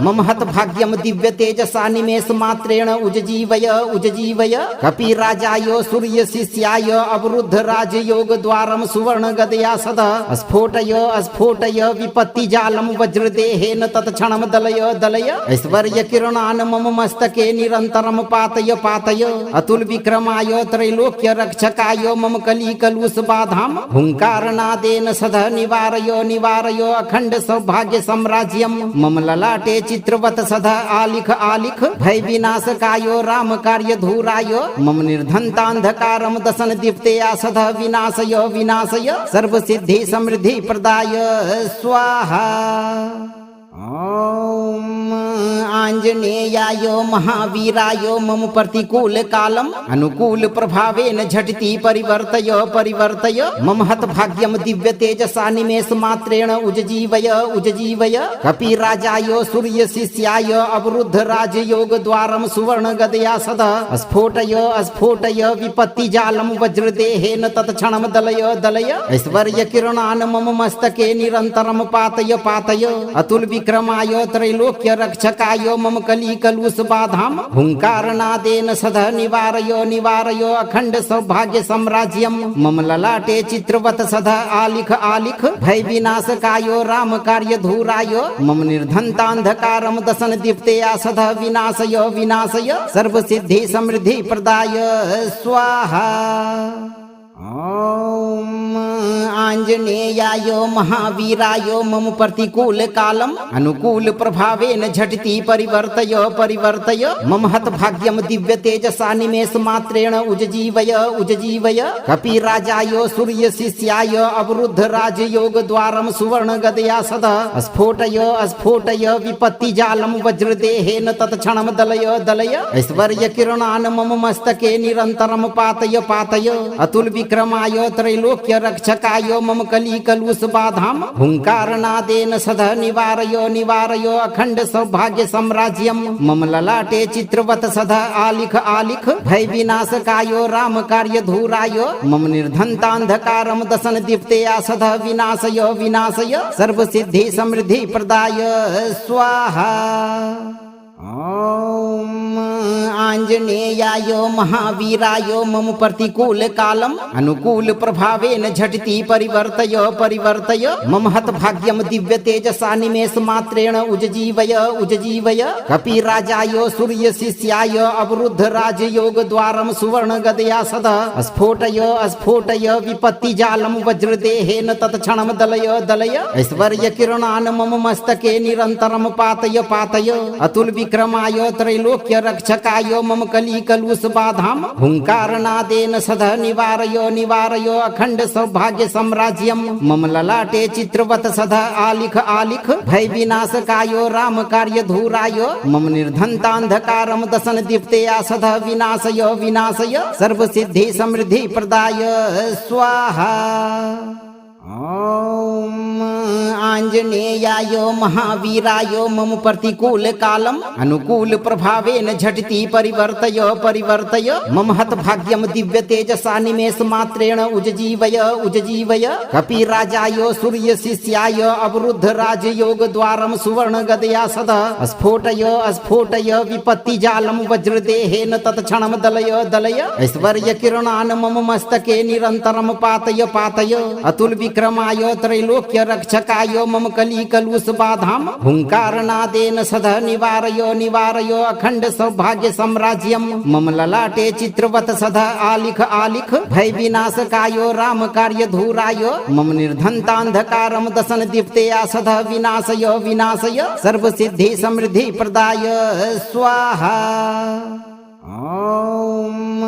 मम हत भाग्यम दिव्य तेजसा निमेष मात्रेण उज्जीवय कपिराजाय सूर्य शिष्याय अवरुद्ध राजयोग द्वारम सुवर्ण गदया सदा स्फोटय विपत्ति जालम वज्रदेहेन तत्क्षणम दलय ऐश्वर्य किरणान मम मस्तके निरंतरम पातय अतुल विक्रमाय त्रैलोक्य रक्षकाय मम कली कलुष बाधाम हुंकारनादेन सदा निवारय अखंड सौभाग्य साम्राज्यम मम ललाटे चित्रवत सदा आलिख भय विनाशकायो राम कार्य धूराय मम निर्धनतांधकारम दशन दीप्तेया सदा विनाशय सर्व सिद्धि समृद्धि प्रदाय स्वाहा। ओम आञ्जनेयाय महावीराय मम प्रतिकूल कालम अनुकूल प्रभावेन झटिति परिवर्तय मम हत भाग्यम दिव्य तेजसा निमेष मात्रेण उज्जीवय कपिराजाय सूर्य शिष्याय अवरुद्ध राजयोग द्वारम सुवर्ण गदया सदा स्फोटय विपत्ति जालम वज्रदेहेन तत्क्षणम दलय ऐश्वर्य किरणान मम मस्तके निरंतरम पातय अतुल विक्रमाय त्रैलोक्य रक्षकाय मम कली कलुष बाधाम हुंकारनादेन सदा निवारय अखंड सौभाग्य साम्राज्यम मम ललाटे चित्रवत सदा आलिख भय विनाशकायो राम कार्य धूराय मम निर्धनतांधकारम दशन दीप्तेया सदा विनाशय सर्व सिद्धि समृद्धि प्रदाय स्वाहा। ओम आञ्जनेयाय महावीराय मम प्रतिकूल कालम अनुकूल प्रभावेन झटिति परिवर्तय मम हत भाग्यम दिव्य तेजसा निमेष मात्रेण उज्जीवय कपिराजाय सूर्य शिष्याय अवरुद्ध राजयोग द्वारम सुवर्ण गदया सदा स्फोटय विपत्ति जालम वज्रदेहेन तत्क्षणम दलय ऐश्वर्य किरणान मम मस्तके निरंतरम पातय अतुल विक्रमाय त्रैलोक्य रक्षकाय मम कली कलुष बाधाम हुंकारनादेन सदा निवारय अखंड सौभाग्य साम्राज्यम मम ललाटे चित्रवत सदा आलिख भय विनाशकायो राम कार्य धूराय मम निर्धनतांधकारम दशन दीप्तेया सदा विनाशय सर्व सिद्धि समृद्धि प्रदाय स्वाहा। ओम आञ्जनेयाय महावीराय मम प्रतिकूल कालम अनुकूल प्रभावेन झटिति परिवर्तय मम हत भाग्यम दिव्य तेजसा निमेष मात्रेण उज्जीवय कपिराजाय सूर्य शिष्याय अवरुद्ध राजयोग द्वारम सुवर्ण गदया सदा स्फोटय विपत्ति जालम वज्रदेहेन तत्क्षणम दलय ऐश्वर्य किरणान मम मस्तके निरंतरम पातय अतुल विक्रमाय त्रैलोक्य रक्षकाय मम कली कलुष बाधाम हुंकारनादेन सदा निवारय अखंड सौभाग्य साम्राज्यम मम ललाटे चित्रवत सदा आलिख भय विनाशकायो राम कार्य धूराय मम निर्धनतांधकारम दशन दीप्तेया सदा विनाशय सर्व सिद्धि समृद्धि प्रदाय स्वाहा। ओम आञ्जनेयाय महावीराय मम प्रतिकूल कालम अनुकूल प्रभावेन झटिति परिवर्तय मम हत भाग्यम दिव्य तेजसा निमेष मात्रेण उज्जीवय कपिराजाय सूर्य शिष्याय अवरुद्ध राजयोग द्वारम सुवर्ण गदया सदा स्फोटय विपत्ति जालम वज्रदेहेन तत्क्षणम दलय ऐश्वर्य किरणान मम मस्तके निरंतरम पातय अतुल विक्रमाय त्रैलोक्य रक्षकाय मम कली कलुष बाधाम हुंकारनादेन सदा निवारयो निवारयो अखंड सौभाग्य साम्राज्यम मम ललाटे चित्रवत सदा आलिख आलिख भय विनाशकायो राम कार्य धूरायो मम निर्धनतांधकारम दशन दीप्तेया सदा विनाशय विनाशय सर्व सिद्धि समृद्धि प्रदाय स्वाहा। ओम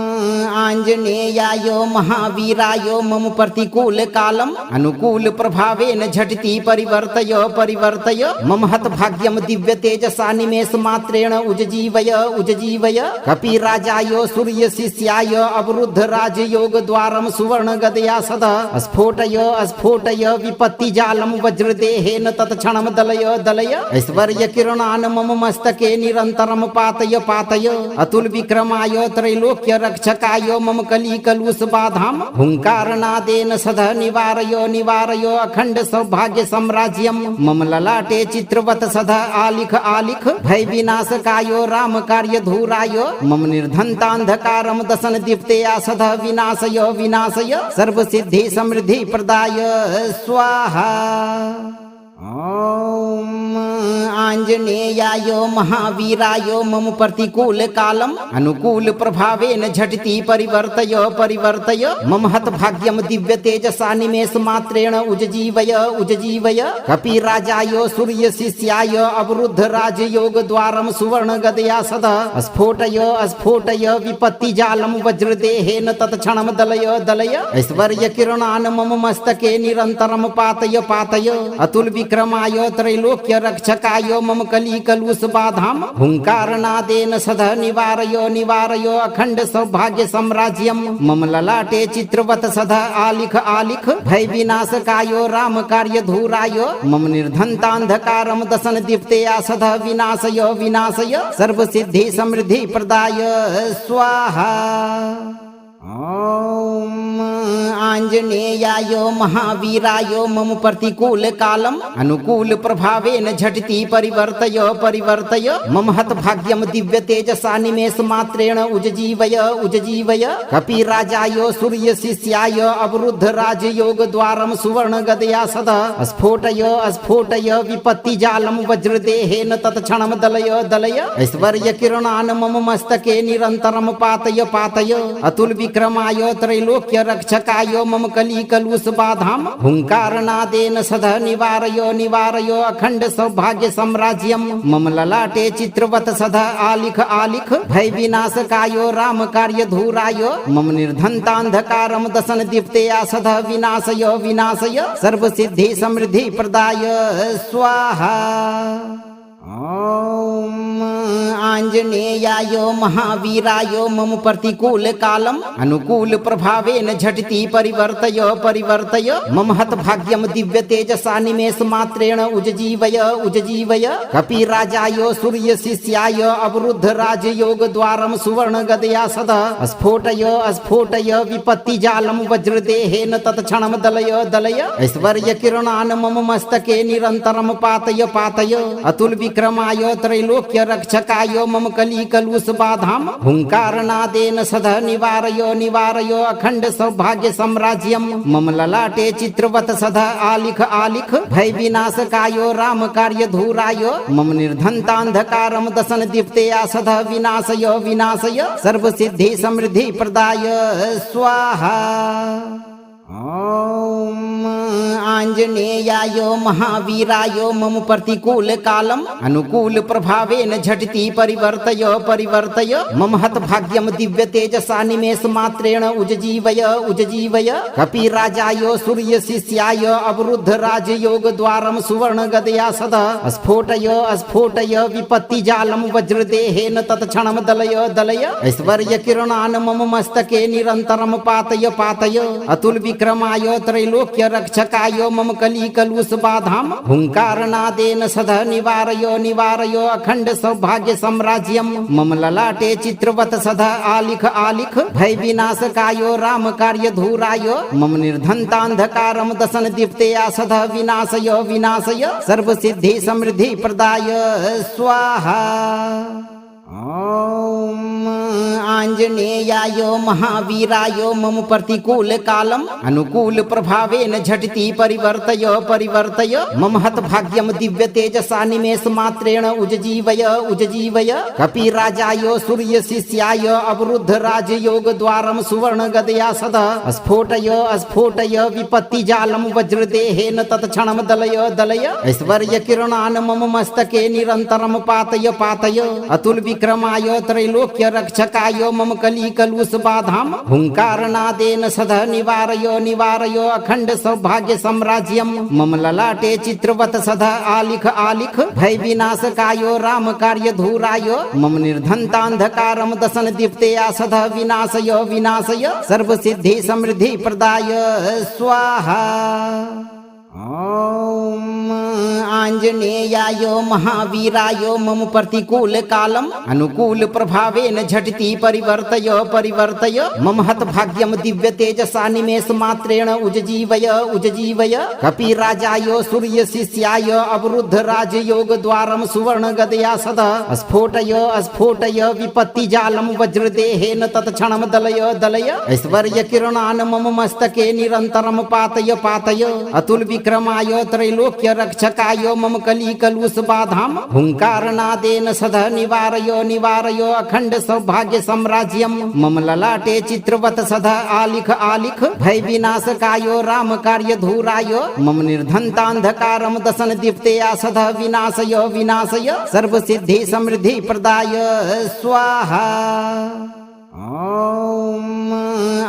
आंजनेयाय महावीराय मम प्रतिकूल कालम अनुकूल प्रभावेन झटिति परिवर्तय परिवर्तय मम हत भाग्यम दिव्य तेजसा निमेष मात्रेण उज्जीवय उज्जीवय कपिराजाय सूर्य शिष्याय अवरुद्ध राजयोग द्वारम सुवर्ण गदया सदा स्फोटय स्फोटय विपत्ति जालम वज्रदेहेन तत्क्षणम दलय दलय ऐश्वर्य किरणान मम मस्तके निरंतरम पातय पातय अतुल विक्रमाय त्रैलोक्य रक्षकाय मम कली कलुष बाधाम हुंकारनादेन सदा निवारयो निवारयो अखंड सौभाग्य साम्राज्यम मम ललाटे चित्रवत सदा आलिख आलिख भय विनाशकायो राम कार्य धूरायो मम निर्धनतांधकारम दशन दीप्तेया सदा विनाशय विनाशय सर्व सिद्धि समृद्धि प्रदाय स्वाहा। ओम आंजनेयाय महावीराय मम प्रतिकूल कालम अनुकूल प्रभावेन झटिति परिवर्तय परिवर्तय मम हत भाग्यम दिव्य तेजसा निमेष मात्रेण उज्जीवय उज्जीवय कपिराजाय सूर्य शिष्याय अवरुद्ध राजयोग द्वारम सुवर्ण गदया सदा स्फोटय स्फोटय विपत्ति जालम वज्रदेहेन तत्क्षणम दलय दलय ऐश्वर्य किरणान मम मस्तके निरंतरम पातय पातय अतुल विक्रमाय त्रैलोक्य रक्षकाय मम कली कलुष बाधाम हुंकारनादेन सदा निवारयो निवारयो अखंड सौभाग्य साम्राज्यम मम ललाटे चित्रवत सदा आलिख आलिख भय विनाशकायो राम कार्य धूरायो मम निर्धनतांधकारम दशन दीप्तेया सदा विनाशय विनाशय सर्व सिद्धि समृद्धि प्रदाय स्वाहा। ओम आंजनेयाय महावीराय मम प्रतिकूल कालम अनुकूल प्रभावेन झटिति परिवर्तय परिवर्तय मम हत भाग्यम दिव्य तेजसा निमेष मात्रेण उज्जीवय उज्जीवय कपिराजाय सूर्य शिष्याय अवरुद्ध राजयोग द्वारम सुवर्ण गदया सदा स्फोटय स्फोटय विपत्ति जालम वज्रदेहेन तत्क्षणम दलय दलय ऐश्वर्य किरणान मम मस्तके निरंतरम पातय पातय अतुल विक्रमाय त्रैलोक्य रक्षकाय मम कली कलुष बाधाम हुंकारनादेन सदा निवारयो निवारयो अखंड सौभाग्य साम्राज्यम मम ललाटे चित्रवत सदा आलिख आलिख भय विनाशकायो राम कार्य धूरायो मम निर्धनतांधकारम दशन दीप्तेया सदा विनाशय विनाशय सर्व सिद्धि समृद्धि प्रदाय स्वाहा। ओम आंजनेयाय महावीराय मम प्रतिकूल कालम अनुकूल प्रभावेन झटिति परिवर्तय परिवर्तय मम हत भाग्यम दिव्य तेजसा निमेष मात्रेण उज्जीवय उज्जीवय कपिराजाय सूर्य शिष्याय अवरुद्ध राजयोग द्वारम सुवर्ण गदया सदा स्फोटय स्फोटय विपत्ति जालम वज्रदेहेन तत्क्षणम दलय दलय ऐश्वर्य किरणान मम मस्तके निरंतरम पातय पातय अतुल विक्रमाय त्रैलोक्य रक्षकाय मम कली कलुष बाधाम हुंकारनादेन सदा निवारयो निवारयो अखंड सौभाग्य साम्राज्यम मम ललाटे चित्रवत सदा आलिख आलिख भय विनाशकायो राम कार्य धूरायो मम निर्धनतांधकारम दशन दीप्तेया सदा विनाशय विनाशय सर्व सिद्धि समृद्धि प्रदाय स्वाहा। ओम आंजनेयाय महावीराय मम प्रतिकूल कालम अनुकूल प्रभावेन झटिति परिवर्तय परिवर्तय मम हत भाग्यम दिव्य तेजसा निमेष मात्रेण उज्जीवय उज्जीवय कपिराजाय सूर्य शिष्याय अवरुद्ध राजयोग द्वारम सुवर्ण गदया सदा स्फोटय स्फोटय विपत्ति जालम वज्रदेहेन तत्क्षणम दलय दलय ऐश्वर्य किरणान मम मस्तके निरंतरम पातय पातय अतुल विक्रमाय त्रैलोक्य रक्षकाय मम कली कलुष बाधाम हुंकारनादेन सदा निवारयो निवारयो अखंड सौभाग्य साम्राज्यम मम ललाटे चित्रवत सदा आलिख आलिख भय विनाशकायो राम कार्य धूरायो मम निर्धनतांधकारम दशन दीप्तेया सदा विनाशय विनाशय सर्व सिद्धि समृद्धि प्रदाय स्वाहा। ओम आञ्जनेयाय महावीराय मम प्रतिकूल कालम् अनुकूल प्रभावेन झटिति परिवर्तय परिवर्तय मम हत भाग्यम दिव्य तेजसा निमेष मात्रेण उज्जीवय उज्जीवय कपिराजाय सूर्य शिष्याय अवरुद्ध राजयोग द्वारम सुवर्ण गदया सदा स्फोटय स्फोटय विपत्ति जालम वज्रदेहेन तत्क्षणम दलय दलय ऐश्वर्य किरणान मम मस्तके निरंतरम पातय पातय अतुल विक्रमाय त्रैलोक्य रक्षकाय मम कली कलुष बाधाम हुंकारनादेन सदा निवारय निवारय अखंड सौभाग्य साम्राज्यम मम ललाटे चित्रवत सदा आलिख आलिख भय विनाशकाय राम कार्य धूराय मम निर्धनतांधकारम दशन दीप्तया सदा विनाशय विनाशय सर्व सिद्धि समृद्धि प्रदाय स्वाहा। ओम आञ्जनेयाय महावीराय मम प्रतिकूल कालम् अनुकूल प्रभावेन झटिति परिवर्तय परिवर्तय मम हत भाग्यम दिव्य तेजसा निमेष मात्रेण उज्जीवय उज्जीवय कपिराजाय सूर्य शिष्याय अवरुद्ध राजयोग द्वारम सुवर्ण गदया सदा स्फोटय स्फोटय विपत्ति जालम वज्रदेहेन तत्क्षणम दलय दलय ऐश्वर्य किरणान मम मस्तके निरंतरम पातय पातय अतुल विक्रमाय त्रैलोक्य रक्षकाय मम कली कलुष बाधाम हुंकारनादेन सदा निवारय निवारय अखंड सौभाग्य साम्राज्यम मम ललाटे चित्रवत सदा आलिख आलिख भय विनाशकाय राम कार्य धूराय मम निर्धनतांधकारम दशन दीप्तया सदा विनाशय विनाशय सर्व सिद्धि समृद्धि प्रदाय स्वाहा। ओम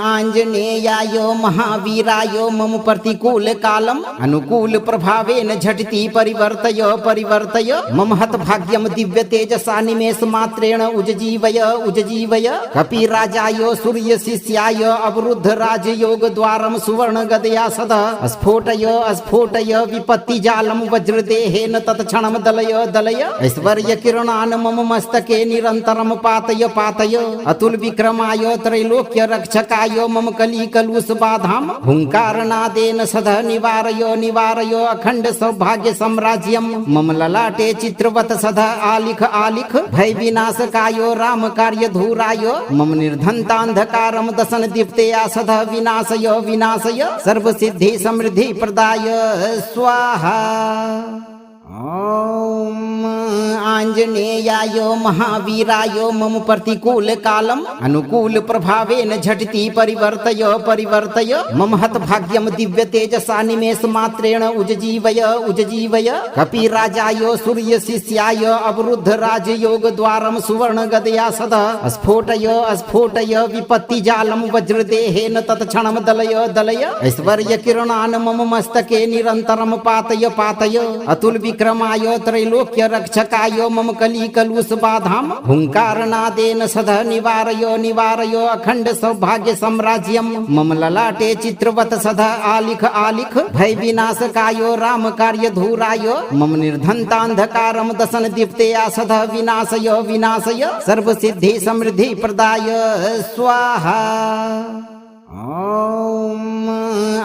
आञ्जनेयाय महावीराय मम प्रतिकूल कालम् अनुकूल प्रभावेन झटिति परिवर्तय परिवर्तय मम हत भाग्यम दिव्य तेजसा निमेष मात्रेण उज्जीवय उज्जीवय कपिराजाय सूर्य शिष्याय अवरुद्ध राजयोग द्वारम सुवर्ण गदया सदा स्फोटय स्फोटय विपत्ति जालम वज्रदेहेन तत्क्षणम दलय दलय ऐश्वर्य किरणान मम मस्तके निरंतरम पातय पातय अतुल विक्रमाय त्रैलोक्य रक्षकाय मम कली कलुष बाधाम हुंकारनादेन सदा निवारय निवारय अखंड सौभाग्य साम्राज्यम मम ललाटे चित्रवत सदा आलिख आलिख भय विनाशकाय राम कार्य धूराय मम निर्धनतांधकारम दशन दीप्तया सदा विनाशय विनाशय सर्व सिद्धि समृद्धि प्रदाय स्वाहा। ओम आञ्जनेयाय महावीराय मम प्रतिकूल कालम् अनुकूल प्रभावेन झटिति परिवर्तय परिवर्तय मम हत भाग्यम दिव्य तेजसा निमेष मात्रेण उज्जीवय उज्जीवय कपिराजाय सूर्य शिष्याय अवरुद्ध राजयोग द्वारम सुवर्ण गदया सदा स्फोटय स्फोटय विपत्ति जालम वज्रदेहेन तत्क्षणम दलय दलय ऐश्वर्य किरणान मम मस्तके निरंतरम पातय पातय अतुल विक्रमाय त्रैलोक्य रक्षकाय मम कली कलुष बाधाम हुंकारनादेन सदा निवारय निवारय अखंड सौभाग्य साम्राज्यम मम ललाटे चित्रवत सदा आलिख आलिख भय विनाशकाय राम कार्य धूराय मम निर्धनतांधकारम दशन दीप्तया सदा विनाशय विनाशय सर्व सिद्धि समृद्धि प्रदाय स्वाहा। ओम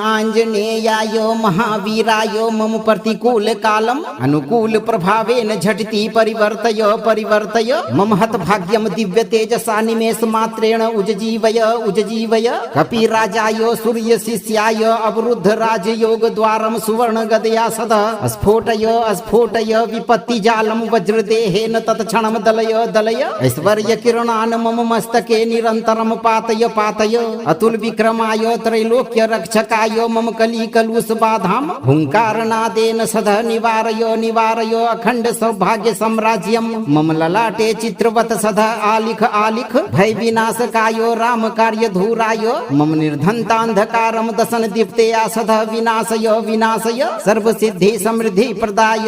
आञ्जनेयाय महावीराय मम प्रतिकूल कालम् अनुकूल प्रभावेन झटिति परिवर्तय परिवर्तय मम हत भाग्यम दिव्य तेजसा निमेष मात्रेण उज्जीवय उज्जीवय कपिराजाय सूर्य शिष्याय अवरुद्ध राजयोग द्वारम सुवर्ण गदया सदा स्फोटय स्फोटय विपत्ति जालम वज्रदेहेन तत्क्षणम दलय दलय ऐश्वर्य किरणान मम मस्तके निरंतरम पातय पातय अतुल विक्रमाय त्रैलोक्य रक्षकाय मम कली कलुष बाधाम हुंकारनादेन सदा निवारय निवारय अखंड सौभाग्य साम्राज्यम मम ललाटे चित्रवत सदा आलिख आलिख भय विनाशकाय राम कार्य धूराय मम निर्धनतांधकारम दशन दीप्तया सदा विनाशय विनाशय सर्व सिद्धि समृद्धि प्रदाय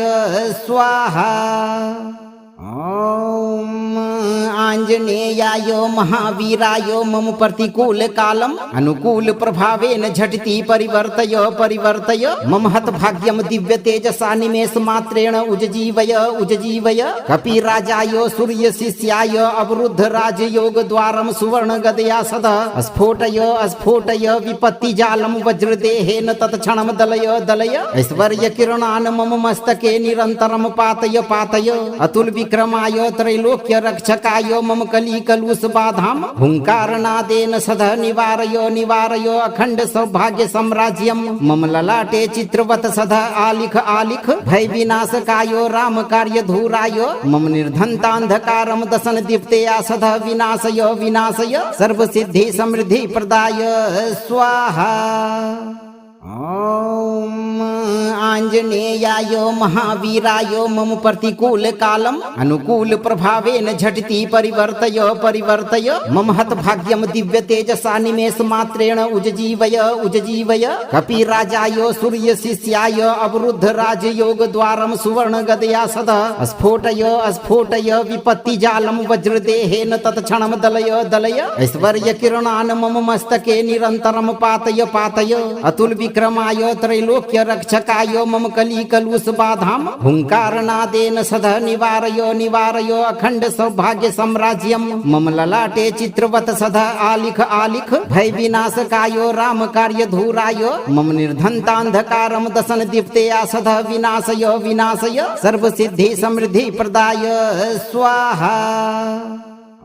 स्वाहा। ओम आञ्जनेयाय महावीराय मम प्रतिकूल कालम् अनुकूल प्रभावेन झटिति परिवर्तय परिवर्तय मम हत भाग्यम दिव्य तेजसा निमेष मात्रेण उज्जीवय उज्जीवय कपिराजाय सूर्य शिष्याय अवरुद्ध राजयोग द्वारम सुवर्ण गदया सदा स्फोटय स्फोटय विपत्ति जालम वज्रदेहेन तत्क्षणम दलय दलय ऐश्वर्य किरणान मम मस्तके निरंतरम पातय पातय अतुल विक्रमाय त्रैलोक्य रक्षकाय मम कली कलुष बाधाम हुंकारनादेन सदा निवारयो निवारयो अखंड सौभाग्य साम्राज्यम मम ललाटे चित्रवत सदा आलिख आलिख भय विनाशकायो राम कार्य धूरायो मम निर्धनतांधकारम दशन दीप्तेया सदा विनाशयो विनाशय सर्व सिद्धि समृद्धि प्रदाय स्वाहा। ओम आंजनेयाय महावीराय मम प्रतिकूल कालम अनुकूल प्रभावेन झटिति परिवर्तय परिवर्तय मम हत भाग्यम दिव्य तेजसा निमेष मात्रेण उज्जीवय उज्जीवय कपिराजाय सूर्य शिष्याय अवरुद्ध राजयोग द्वारम सुवर्ण गदया सदा स्फोटय स्फोटय विपत्ति जालम वज्रदेहेन तत्क्षणम दलय दलय ऐश्वर्य किरणान मम मस्तके निरंतरम पातय पातय अतुल विक्रमाय त्रैलोक्य रक्षकाय मम कली कलुष बाधाम हुंकारनादेन सदा निवारयो निवारयो अखंड सौभाग्य साम्राज्यम मम ललाटे चित्रवत सदा आलिख आलिख भय विनाशकायो राम कार्य धूरायो मम निर्धनतांधकारम दशन दीप्तेया सदा विनाशयो विनाशय सर्व सिद्धि समृद्धि प्रदाय स्वाहा।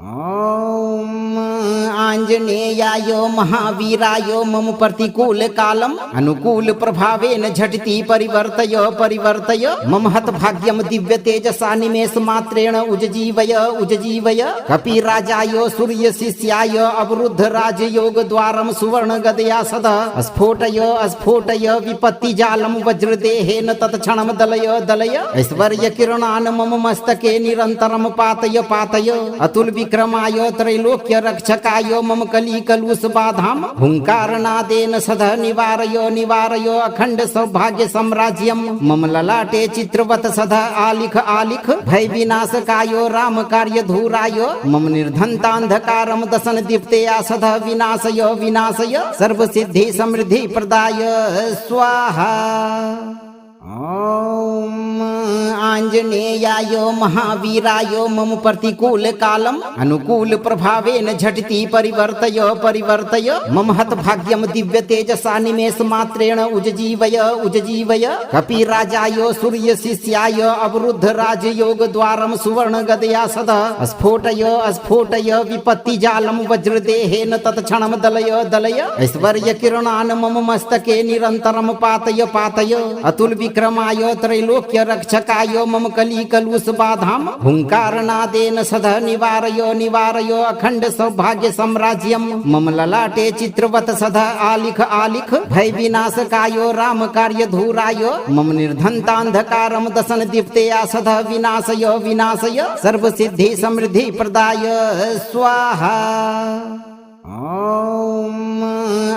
ओम आंजनेयाय महावीराय मम प्रतिकूल कालम अनुकूल प्रभावेन झटिति परिवर्तय परिवर्तय मम हत भाग्यम दिव्य तेजसा निमेष मात्रेण उज्जीवय उज्जीवय कपिराजाय सूर्य शिष्याय अवरुद्ध राजयोग द्वारम सुवर्ण गदया सदा स्फोटय स्फोटय विपत्ति जालम वज्रदेहेन तत्क्षणम दलय दलय ऐश्वर्य किरणान मम मस्तके निरंतरम पातय पातय अतुल विक्रमाय त्रैलोक्य रक्षकाय मम कली कलुष बाधाम हुंकारनादेन सदा निवारयो निवारयो अखंड सौभाग्य साम्राज्यम मम ललाटे चित्रवत सदा आलिख आलिख भय विनाशकायो राम कार्य धूरायो मम निर्धनतांधकारम दशन दीप्तेया सदा विनाशयो विनाशय सर्व सिद्धि समृद्धि प्रदाय स्वाहा। ओम आंजनेयाय महावीराय मम प्रतिकूल कालम अनुकूल प्रभावेन झटिति परिवर्तय परिवर्तय मम हत भाग्यम दिव्य तेजसा निमेष मात्रेण उज्जीवय उज्जीवय कपिराजाय सूर्य शिष्याय अवरुद्ध राजयोग द्वारम सुवर्ण गदया सदा स्फोटय स्फोटय विपत्ति जालम वज्रदेहेन तत्क्षणम दलय दलय ऐश्वर्य किरणान मम मस्तके निरंतरम पातय पातय अतुल विक्रमाय त्रैलोक्य रक्षकाय मम कली कलुष बाधाम हुंकारनादेन सदा निवारयो निवारयो अखंड सौभाग्य साम्राज्यम मम ललाटे चित्रवत सदा आलिख आलिख भय विनाशकायो राम कार्य धूरायो मम निर्धनतांधकारम दशन दीप्तेया सदा विनाशयो विनाशय सर्व सिद्धि समृद्धि प्रदाय स्वाहा। ओम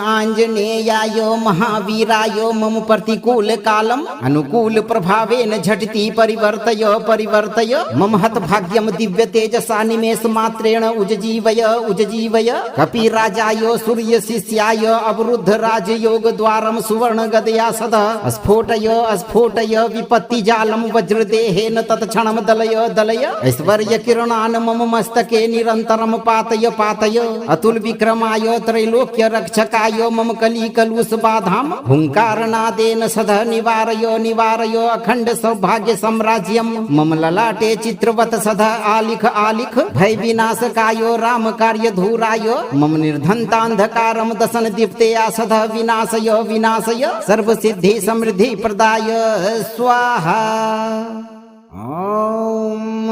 आंजनेयाय महावीराय मम प्रतिकूल कालम अनुकूल प्रभावेन झटिति परिवर्तय परिवर्तय मम हत भाग्यम दिव्य तेजसा निमेष मात्रेण उज्जीवय उज्जीवय कपिराजाय सूर्य शिष्याय अवरुद्ध राजयोग द्वारम सुवर्ण गदया सदा स्फोटय स्फोटय विपत्ति जालम वज्रदेहेन तत्क्षणम दलय दलय ऐश्वर्य किरणान मम मस्तके निरंतरम पातय पातय अतुल विक्रमाय त्रैलोक्य रक्षकाय मम कली कलुष बाधाम हुंकारनादेन सदा निवारयो निवारयो अखंड सौभाग्य साम्राज्यम मम ललाटे चित्रवत सदा आलिख आलिख भय विनाशकायो राम कार्य धूरायो मम निर्धनतांधकारम दशन दीप्तेया सदा विनाशयो विनाशय सर्व सिद्धि समृद्धि प्रदाय स्वाहा। ओम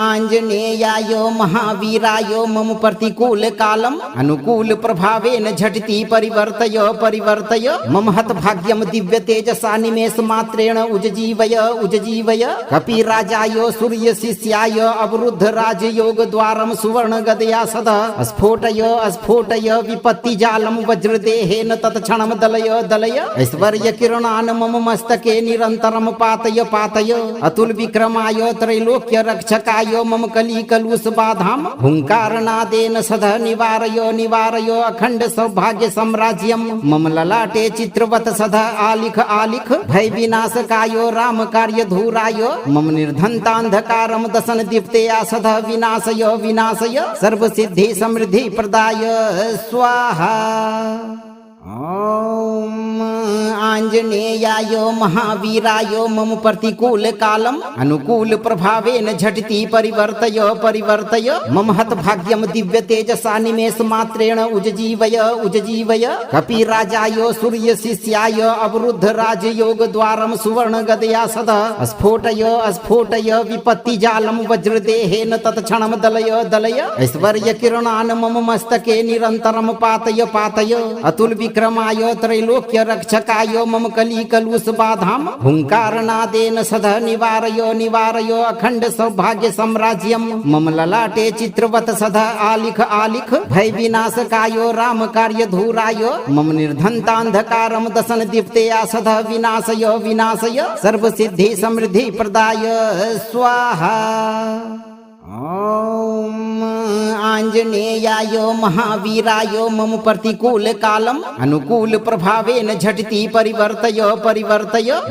आंजनेयाय महावीराय मम प्रतिकूल कालम अनुकूल प्रभावेन झटिति परिवर्तय परिवर्तय मम हत भाग्यम दिव्य तेजसा निमेष मात्रेण उज्जीवय उज्जीवय कपिराजाय सूर्य शिष्याय अवरुद्ध राजयोग द्वारम सुवर्ण गदया सदा स्फोटय स्फोटय विपत्ति जालम वज्रदेहेन तत्क्षणम दलय दलय ऐश्वर्य किरणान मम मस्तके निरंतरम पातय पातय अतुल विक्रमाय त्रैलोक्य रक्षकाय मम कली कलुष बाधाम हुंकारनादेन सदा निवारयो निवारयो अखंड सौभाग्य साम्राज्यम मम ललाटे चित्रवत सदा आलिख आलिख भय विनाशकायो राम कार्य धूरायो मम निर्धनतांधकारम दशन दीप्तेया सदा विनाशयो विनाशय सर्व सिद्धि समृद्धि प्रदाय स्वाहा। ॐ आञ्जनेयाय महावीराय मम प्रतिकूल कालम अनुकूल प्रभावेन झटिति परिवर्तय परिवर्तय मम हतभाग्यम दिव्य तेजसा निमेष मात्रेण उज्जीवय कपिराजाय सूर्य शिष्याय अवरुद्ध राजयोग द्वारम सुवर्ण गदया सदा स्फोटय विपत्ति जालम वज्रदेहेन तत्क्षणम दलय ऐश्वर्य किरणान मम मस्तके निरंतरम पातय अतुल विक्रमाय त्रैलोक्य रक्षकाय मम कली कलुष बाधाम हुंकारनादेन सदा निवारय अखंड सौभाग्य साम्राज्यम मम ललाटे चित्रवत सदा आलिख भय विनाशकायो राम कार्य धूराय मम निर्धनतांधकारम दशन दीप्तया सदा विनाशय सर्व सिद्धि समृद्धि प्रदाय स्वाहा। ॐ आञ्जनेयाय महावीराय मम प्रतिकूल कालम अनुकूल प्रभावेन झटिति परिवर्तय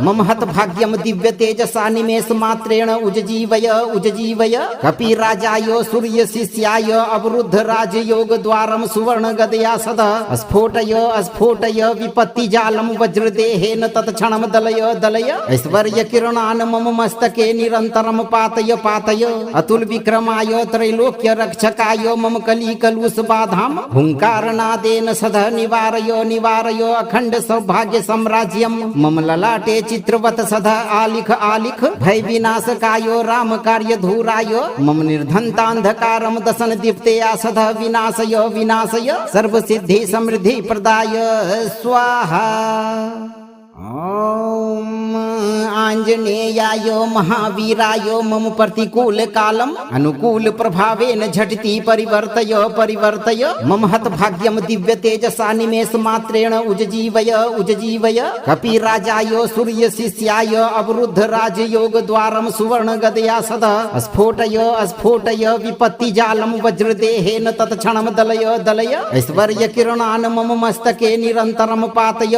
मम हतभाग्यम दिव्य तेजसा निमेष मात्रेण उज्जीवय कपिराजाय सूर्य शिष्याय अवरुद्ध राजयोग द्वारम सुवर्ण गदया सदा स्फोटय विपत्ति जालम वज्रदेहेन तत्क्षणम दलय ऐश्वर्य किरणान मम मस्तके निरंतरम पातय अतुल विक्रमाय त्रैलोक्य रक्षकाय मम कली कलुष बाधाम हुंकारनादेन सदा निवारय अखंड सौभाग्य साम्राज्यम मम ललाटे चित्रवत सदा आलिख भय विनाशकायो राम कार्य धूराय मम निर्धनतांधकारम दशन दीप्तया सदा विनाशय सर्व सिद्धि समृद्धि प्रदाय स्वाहा। ॐ आञ्जनेयाय महावीराय मम प्रतिकूल कालम अनुकूल प्रभावेन झटिति परिवर्तय मम हतभाग्यम दिव्य तेजसा निमेष मात्रेण उज्जीवय कपिराजाय सूर्य शिष्याय अवरुद्ध राजयोग द्वारम सुवर्ण गदया सदा स्फोटय विपत्ति जालम वज्रदेहेन तत्क्षणम दलय ऐश्वर्य किरणान मम मस्तके निरंतरम पातय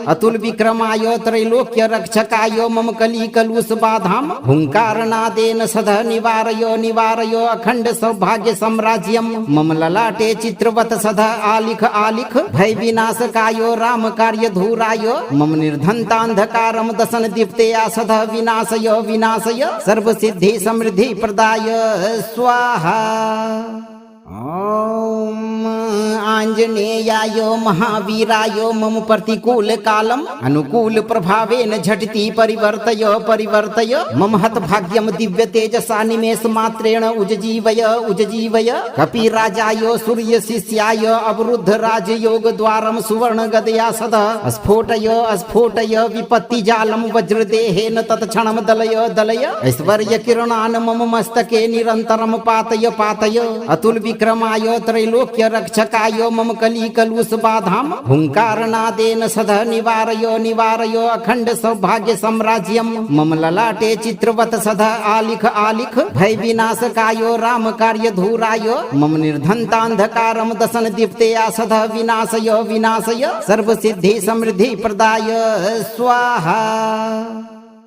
अतुल विक्रमाय त्रैलोक्य रक्षकाय मम कली कलुष बाधाम हुंकारनादेन सदा निवारय अखंड सौभाग्य साम्राज्यम मम ललाटे चित्रवत सदा आलिख भय विनाशकायो राम कार्य धूराय मम निर्धनतांधकारम दशन दीप्तया सदा विनाशय सर्व सिद्धि समृद्धि प्रदाय स्वाहा। ॐ आञ्जनेयाय महावीराय मम प्रतिकूल कालम अनुकूल प्रभावेन झटिति परिवर्तय मम हतभाग्यम दिव्य तेजसा निमेष मात्रेण उज्जीवय कपिराजाय सूर्य शिष्याय अवरुद्ध राजयोग द्वारम सुवर्ण गदया सदा स्फोटय विपत्ति जालम वज्रदेहेन तत्क्षणम दलय ऐश्वर्य किरणान मम मस्तके निरंतरम पातय अतुल विक्रमाय त्रैलोक्य रक्षकाय मम कली कलुष बाधाम हुंकारनादेन सदा निवारय अखंड सौभाग्य साम्राज्यम मम ललाटे चित्रवत सदा आलिख भय विनाशकायो राम कार्य धूराय मम निर्धनतांधकारम दशन दीप्तया सदा विनाशय सर्व सिद्धि समृद्धि प्रदाय स्वाहा।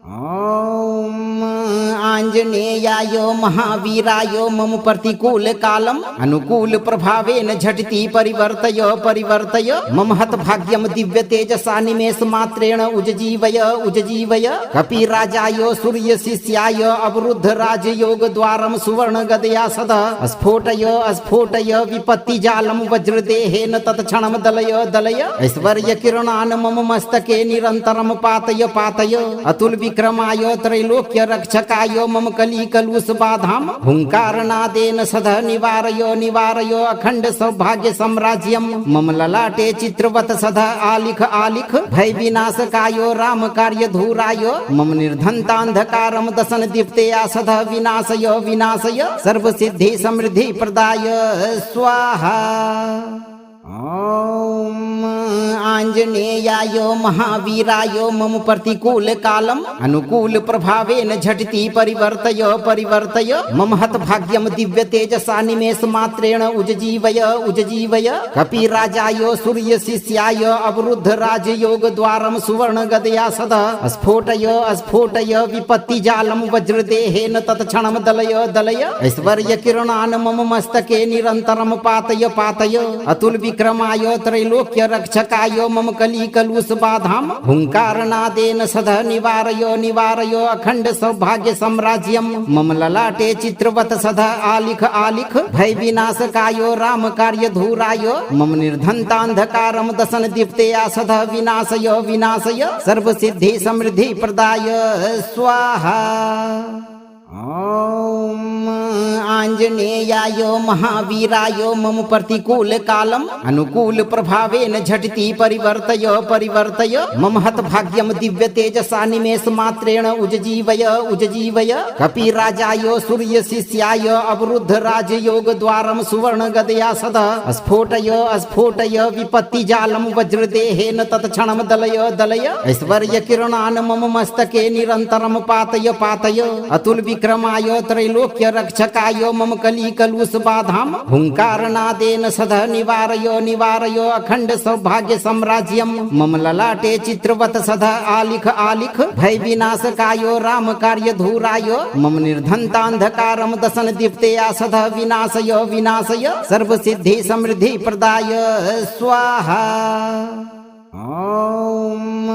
ॐ आञ्जनेयाय महावीराय मम प्रतिकूल कालम अनुकूल प्रभावेन झटिति परिवर्तय मम हतभाग्यम दिव्य तेजसा निमेष मात्रेण उज्जीवय कपिराजाय सूर्य शिष्याय अवरुद्ध राजयोग द्वारम सुवर्ण गदया सदा स्फोटय विपत्ति जालम वज्रदेहेन तत्क्षणम दलय ऐश्वर्य किरणान मम मस्तके निरंतरम पातय अतुल विक्रमाय त्रैलोक्य रक्षकाय मम कली कलुष बाधाम हुंकारनादेन सदा निवारय अखंड सौभाग्य साम्राज्यम मम ललाटे चित्रवत सदा आलिख भय विनाशकायो राम कार्य धूराय मम निर्धनतांधकारम दशन दीप्तया सदा विनाशय सर्व सिद्धि समृद्धि प्रदाय स्वाहा। ॐ आञ्जनेयाय महावीराय मम प्रतिकूल कालम अनुकूल प्रभावेन झटिति परिवर्तय मम हतभाग्यम दिव्य तेजसा निमेष मात्रेण उज्जीवय कपिराजाय सूर्य शिष्याय अवरुद्ध राजयोग द्वारम सुवर्ण गदया सदा स्फोटय विपत्ति जालम वज्रदेहेन तत्क्षणम दलय ऐश्वर्य किरणान मम मस्तके निरंतरम पातय अतुल विक्रमाय त्रैलोक्य रक्षकाय मम कली कलुष बाधाम हुंकारनादेन सदा निवारयो निवारयो अखंड सौभाग्य साम्राज्यम मम ललाटे चित्रवत सदा आलिख आलिख भय विनाशकायो राम कार्य धूरायो मम निर्धनतांधकारम दशन दीप्तेया सदा विनाशय विनाशय सर्व सिद्धि समृद्धि प्रदाय स्वाहा। ओम आंजनेयाय महावीराय मम प्रतिकूल कालम अनुकूल प्रभावेन झटिति परिवर्तय परिवर्तय मम हत भाग्यम दिव्य तेजसा निमेष मात्रेण उज्जीवय उज्जीवय कपिराजाय सूर्य शिष्याय अवरुद्ध राजयोग द्वारम सुवर्ण गदया सदा स्फोटय स्फोटय विपत्ति जालम वज्रदेहेन तत्क्षणम दलय दलय ऐश्वर्य किरणान मम मस्तके निरंतरम पातय पातय अतुल विक्रमाय त्रैलोक्य रक्षकाय मम कली कलुष बाधाम हुंकारनादेन सदा निवारयो निवारयो अखंड सौभाग्य साम्राज्यम मम ललाटे चित्रवत सदा आलिख आलिख भय विनाशकायो राम कार्य धूरायो मम निर्धनतांधकारम दशन दीप्तेया सदा विनाशय विनाशय सर्व सिद्धि समृद्धि प्रदाय स्वाहा। ओम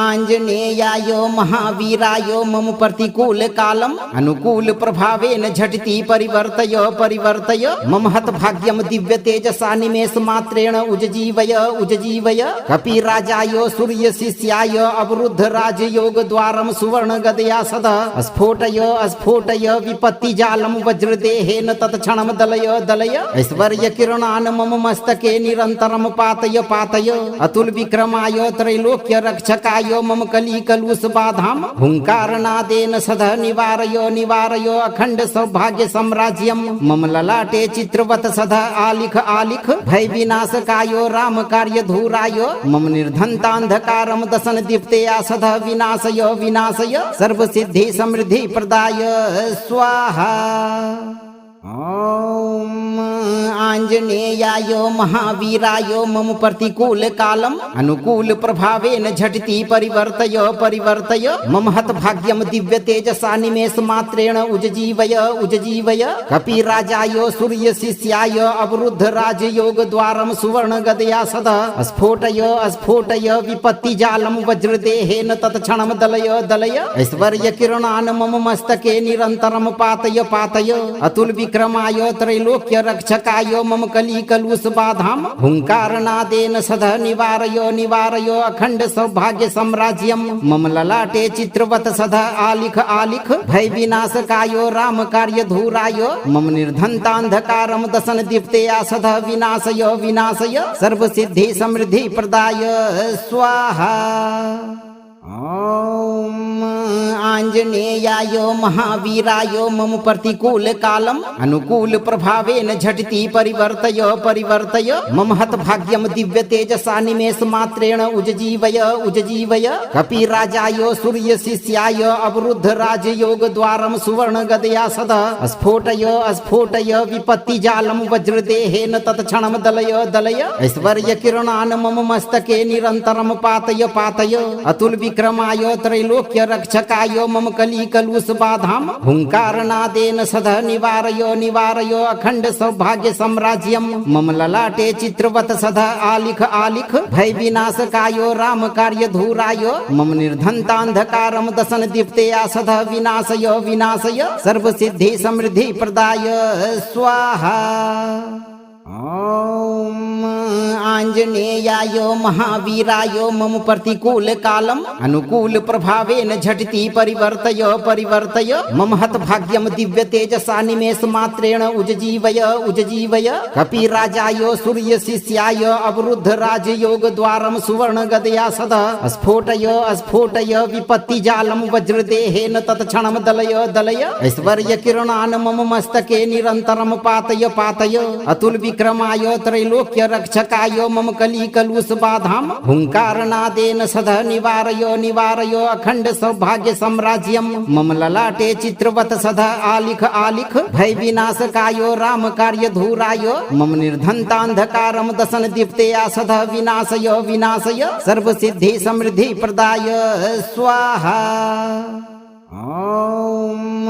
आंजनेयाय महावीराय मम प्रतिकूल कालम अनुकूल प्रभावेन झटिति परिवर्तय परिवर्तय मम हत भाग्यम दिव्य तेजसा निमेष मात्रेण उज्जीवय उज्जीवय कपिराजाय सूर्य शिष्याय अवरुद्ध राजयोग द्वारम सुवर्ण गदया सदा स्फोटय स्फोटय विपत्ति जालम वज्रदेहेन तत्क्षणम दलय दलय ऐश्वर्य किरणान मम मस्तके निरंतरम पातय पातय अतुल विक्रमाय त्रैलोक्य रक्षकाय मम कली कलुष बाधाम हुंकारनादेन सदा निवारयो निवारयो अखंड सौभाग्य साम्राज्यम मम ललाटे चित्रवत सदा आलिख आलिख भय विनाशकायो राम कार्य धूरायो मम निर्धनतांधकारम दशन दीप्तेया सदा विनाशय विनाशय सर्व सिद्धि समृद्धि प्रदाय स्वाहा। ओम आंजनेयाय महावीराय मम प्रतिकूल कालम अनुकूल प्रभावेन झटिति परिवर्तय परिवर्तय मम हत भाग्यम दिव्य तेजसा निमेष मात्रेण उज्जीवय उज्जीवय कपिराजाय सूर्य शिष्याय अवरुद्ध राजयोग द्वारम सुवर्ण गदया सदा स्फोटय स्फोटय विपत्ति जालम वज्रदेहेन तत्क्षणम दलय दलय ऐश्वर्य किरणान मम मस्तके निरंतरम पातय पातय अतुल विक्रमाय त्रैलोक्य रक्षकाय मम कली कलुष बाधाम हुंकारनादेन सदा निवारयो निवारयो अखंड सौभाग्य साम्राज्यम मम ललाटे चित्रवत सदा आलिख आलिख भय विनाशकायो राम कार्य धूरायो मम निर्धनतांधकारम दशन दीप्तेया सदा विनाशय विनाशय सर्व सिद्धि समृद्धि प्रदाय स्वाहा। ओम आंजनेयाय महावीराय मम प्रतिकूल कालम अनुकूल प्रभावेन झटिति परिवर्तय परिवर्तय मम हत भाग्यम दिव्य तेजसा निमेष मात्रेण उज्जीवय उज्जीवय कपिराजाय सूर्य शिष्याय अवरुद्ध राजयोग द्वारम सुवर्ण गदया सदा स्फोटय स्फोटय विपत्ति जालम वज्रदेहेन तत्क्षणम दलय दलय ऐश्वर्य किरणान मम मस्तके निरंतरम पातय पातय अतुल विक्रमाय त्रैलोक्य रक्षकाय मम कली कलुष बाधाम हुंकारनादेन सदा निवारयो निवारयो अखंड सौभाग्य साम्राज्यम मम ललाटे चित्रवत सदा आलिख आलिख भय विनाशकायो राम कार्य धूरायो मम निर्धनतांधकारम दशन दीप्तेया सदा विनाशय विनाशय सर्व सिद्धि समृद्धि प्रदाय स्वाहा। ओम आंजनेयाय महावीराय मम प्रतिकूल कालम अनुकूल प्रभावेन झटिति परिवर्तय परिवर्तय मम हत भाग्यम दिव्य तेजसा निमेष मात्रेण उज्जीवय उज्जीवय कपिराजाय सूर्य शिष्याय अवरुद्ध राजयोग द्वारम सुवर्ण गदया सदा स्फोटय स्फोटय विपत्ति जालम वज्रदेहेन तत्क्षणम दलय दलय ऐश्वर्य किरणान मम मस्तके निरंतरम पातय पातय अतुल विक्रमाय त्रैलोक्य रक्षकाय मम कली कलुष बाधाम हुंकारनादेन सदा निवारयो निवारयो अखंड सौभाग्य साम्राज्यम मम ललाटे चित्रवत सदा आलिख आलिख भय विनाशकायो राम कार्य धूरायो मम निर्धनतांधकारम दशन दीप्तेया सदा विनाशय विनाशय सर्व सिद्धि समृद्धि प्रदाय स्वाहा। ओम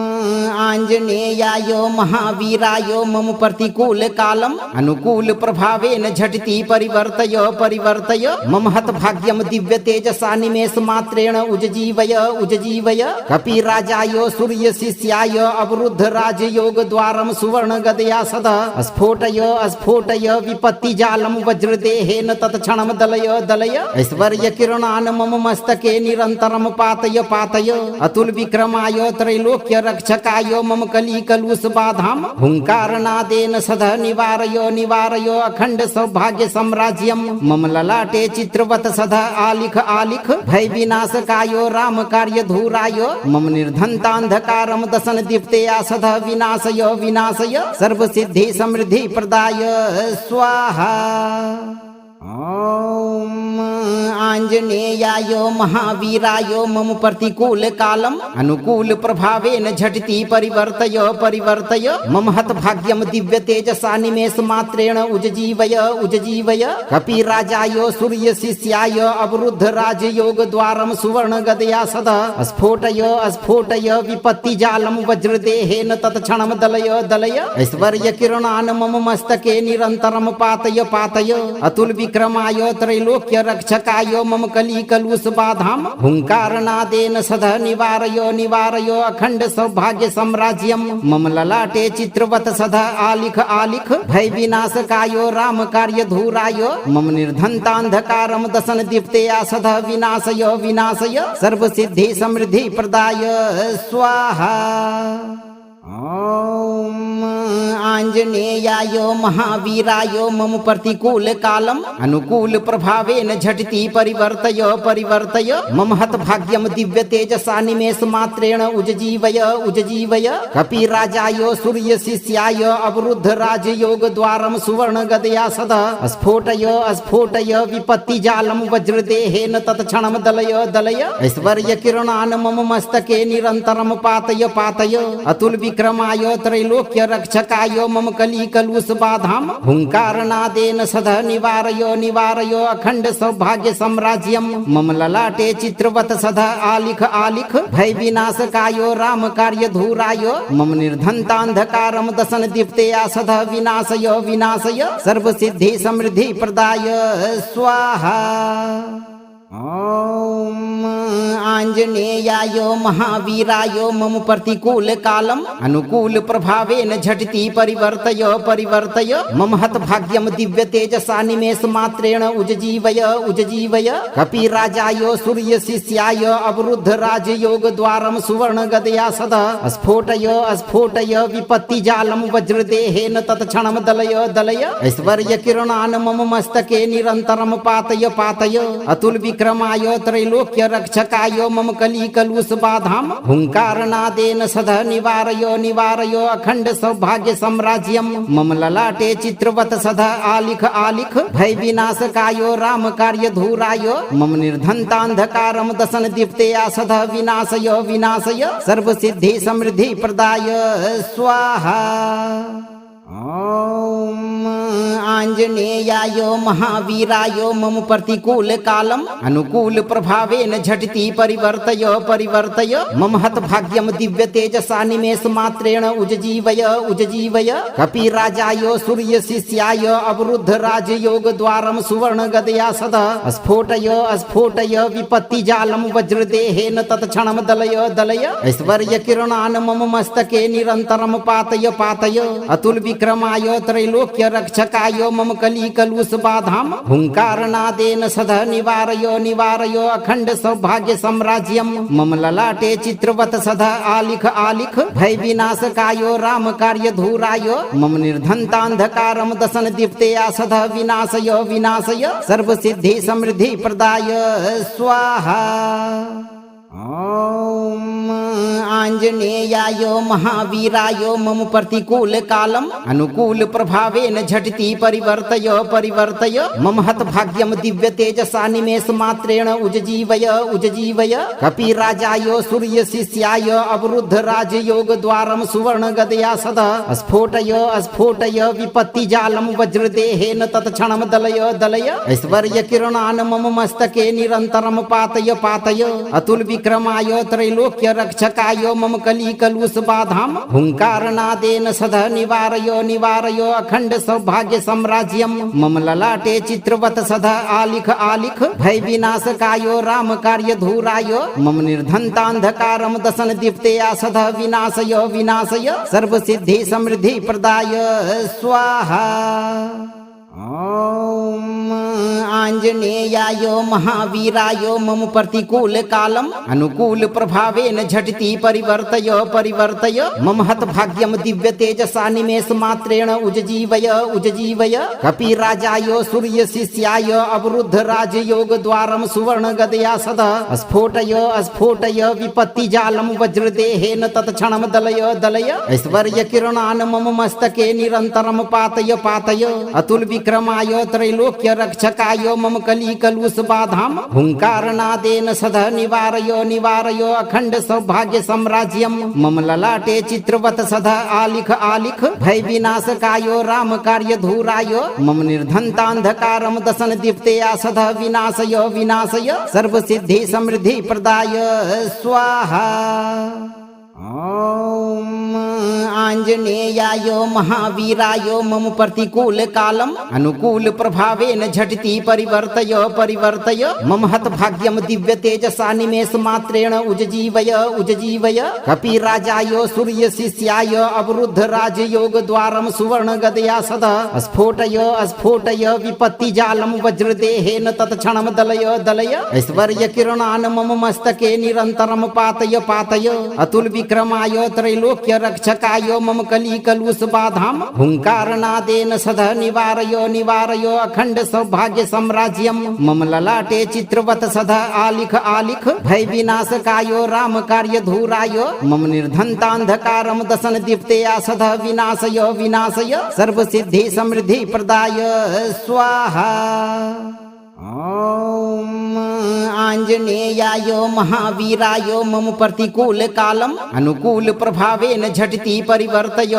आञ्जनेयाय महावीराय मम प्रतिकूल कालम अनुकूल प्रभावेन झटिति परिवर्तय परिवर्तय मम हतभाग्यम दिव्य तेजसा निमेष मात्रेण उज्जीवय उज्जीवय कपिराजाय सूर्य शिष्याय अवरुद्ध राजयोग द्वारम सुवर्ण गदया सदा स्फोटय स्फोटय विपत्ति जालम वज्रदेहेन तत्क्षणम दलय दलय ऐश्वर्य किरणान मम मस्तके निरंतरम पातय पातय अतुल विक्रमाय त्रैलोक्य रक्षकाय मम कली कलुष बाधाम हुंकारनादेन सदा निवारय निवारय अखंड सौभाग्य साम्राज्यम मम ललाटे चित्रवत सदा आलिख आलिख भय विनाशकायो राम कार्य धूराय मम निर्धनतांधकारम दशन दीप्तया सदा विनाशय विनाशय सर्व सिद्धि समृद्धि प्रदाय स्वाहा। ओम आञ्जनेयाय महावीराय मम प्रतिकूल कालम अनुकूल प्रभावेन झटिति परिवर्तय परिवर्तय मम हतभाग्यम दिव्य तेजसा निमेष मात्रेण उज्जीवय उज्जीवय कपिराजाय सूर्य शिष्याय अवरुद्ध राजयोग द्वारम सुवर्ण गदया सदा स्फोटय स्फोटय विपत्ति जालम वज्रदेहेन तत्क्षणम दलय दलय ऐश्वर्य किरणान मम मस्तके निरंतरम पातय पातय अतुल विक्रमाय त्रैलोक्य रक्षकाय मम कली कलुष बाधाम हुंकारनादेन सदा निवारय निवारय अखंड सौभाग्य साम्राज्यम मम ललाटे चित्रवत सदा आलिख आलिख भय विनाशकायो राम कार्य धूराय मम निर्धनतांधकारम दशन दीप्तया सदा विनाशय विनाशय सर्व सिद्धि समृद्धि प्रदाय स्वाहा। ओम आञ्जनेयाय महावीराय मम प्रतिकूल कालम अनुकूल प्रभावेन झटिति परिवर्तय परिवर्तय मम हतभाग्यम दिव्य तेजसा निमेष मात्रेण उज्जीवय उज्जीवय कपिराजाय सूर्य शिष्याय अवरुद्ध राजयोग द्वारम सुवर्ण गदया सदा स्फोटय स्फोटय विपत्ति जालम वज्रदेहेन तत्क्षणम दलय दलय ऐश्वर्य किरणान मम मस्तके निरंतरम पातय पातय अतुल विक्रमाय त्रैलोक्य रक्षकाय मम कली कलुष बाधाम हुंकारनादेन सदा निवारय निवारय अखंड सौभाग्य साम्राज्यम मम ललाटे चित्रवत सदा आलिख आलिख भय विनाशकायो राम कार्य धूराय मम निर्धनतांधकारम दशन दीप्तया सदा विनाशय विनाशय सर्व सिद्धि समृद्धि प्रदाय स्वाहा। ओम आञ्जनेयाय महावीराय मम प्रतिकूल कालम अनुकूल प्रभावेन झटिति परिवर्तय परिवर्तय मम हतभाग्यम दिव्य तेजसा निमेष मात्रेण उज्जीवय उज्जीवय कपिराजाय सूर्य शिष्याय अवरुद्ध राजयोग द्वारम सुवर्ण गदया सदा स्फोटय स्फोटय विपत्ति जालम वज्रदेहेन तत्क्षणम दलय दलय ऐश्वर्य किरणान मम मस्तके निरंतरम पातय पातय अतुल विक्रमाय त्रैलोक्य रक्षकाय मम कली कलुष बाधाम हुंकारनादेन सदा निवारय निवारय अखंड सौभाग्य साम्राज्यम मम ललाटे चित्रवत सदा आलिख आलिख भय विनाशकायो राम कार्य धूराय मम निर्धनतांधकारम दशन दीप्तया सदा विनाशय विनाशय सर्व सिद्धि समृद्धि प्रदाय स्वाहा। ओम आञ्जनेयाय महावीराय मम प्रतिकूल कालम अनुकूल प्रभावेन झटिति परिवर्तय परिवर्तय मम हतभाग्यम दिव्य तेजसा निमेष मात्रेण उज्जीवय उज्जीवय कपिराजाय सूर्य शिष्याय अवरुद्ध राजयोग द्वारम सुवर्ण गदया सदा स्फोटय स्फोटय विपत्ति जालम वज्रदेहेन तत्क्षणम दलय दलय ऐश्वर्य किरणान मम मस्तके निरंतरम पातय पातय अतुल विक्रमाय त्रैलोक्य रक्षकाय मम कली कलुष बाधाम हुंकारनादेन सदा निवारय निवारय अखंड सौभाग्य साम्राज्यम मम ललाटे चित्रवत सदा आलिख आलिख भय विनाशकायो राम कार्य धूराय मम निर्धनतांधकारम दशन दीप्तया सदा विनाशय विनाशय सर्व सिद्धि समृद्धि प्रदाय स्वाहा। ओम आञ्जनेयाय महावीराय मम प्रतिकूल कालम अनुकूल प्रभावेन झटिति परिवर्तय परिवर्तय मम हतभाग्यम दिव्य तेजसा निमेष मात्रेण उज्जीवय उज्जीवय कपिराजाय सूर्य शिष्याय अवरुद्ध राजयोग द्वारम सुवर्ण गदया सदा स्फोटय स्फोटय विपत्ति जालम वज्रदेहेन तत्क्षणम दलय दलय ऐश्वर्य किरणान मम मस्तके निरंतरम पातय पातय अतुल विक्रमाय त्रैलोक्य रक्षकाय शिष्यायो मम कली कलुष बाधाम हुंकारनादेन सदा निवारयो निवारयो अखंड सौभाग्य साम्राज्यम मम ललाटे चित्रवत सदा आलिख आलिख भय विनाशकायो राम कार्य धूरायो मम निर्धनतांधकारम दशन दीप्तया सदा विनाशयो विनाशय सर्व सिद्धि समृद्धि प्रदाय स्वाहा। ओम आंजनेयायो महावीरायो मम प्रतिकूल कालम अनुकूल प्रभावेन झटिति परिवर्तय मम हत भाग्यम दिव्य तेजसा निमेष मात्रेण उज्जीवय उज्जीवय कपिराजायो सूर्य शिष्याय अवरुद्ध राजयोग द्वारम सुवर्ण गदया सदा स्फोटय विपत्ति जालम वज्रदेहेन तत्क्षणम दलय दलय ऐश्वर्य किरणान मम मस्तके निरंतरम पातय पातय अतुल विक्रमाय त्रैलोक्य रक्षकाय मम कली कलुष बाधाम हुंकारनादेन सदा निवारयो निवारयो अखंड सौभाग्य साम्राज्यम मम ललाटे चित्रवत सदा आलिख आलिख भय विनाशकायो राम कार्य धूरायो मम निर्धनतांधकारम दशन दीप्तया सदा विनाशयो विनाशय सर्व सिद्धि समृद्धि प्रदाय स्वाहा। ओम आंजनेयायो महावीरायो मम प्रतिकूल कालम अनुकूल प्रभावेन झटिति परिवर्तय मम हत भाग्यम दिव्य तेजसा निमेष मात्रेण उज्जीवय उज्जीवय कपिराजायो सूर्य शिष्याय अवरुद्ध राजयोग द्वारम सुवर्ण गदया सदा स्फोटय विपत्ति जालम वज्रदेहेन तत्क्षणम दलय दलय ऐश्वर्य किरणान मम मस्तके निरंतरम पातय पातय अतुल विक्रमाय त्रैलोक्य रक्षकाय मम कली कलुष बाधाम हुंकारनादेन सदा निवारयो निवारयो अखंड सौभाग्य साम्राज्यम मम ललाटे चित्रवत सदा आलिख आलिख भय विनाशकायो राम कार्य धूरायो मम निर्धनतांधकारम दशन दीप्तया सदा विनाशयो विनाशय सर्व सिद्धि समृद्धि प्रदाय स्वाहा। ओम आंजनेयायो महावीरायो मम प्रतिकूल कालम अनुकूल प्रभावेन झटिति परिवर्तय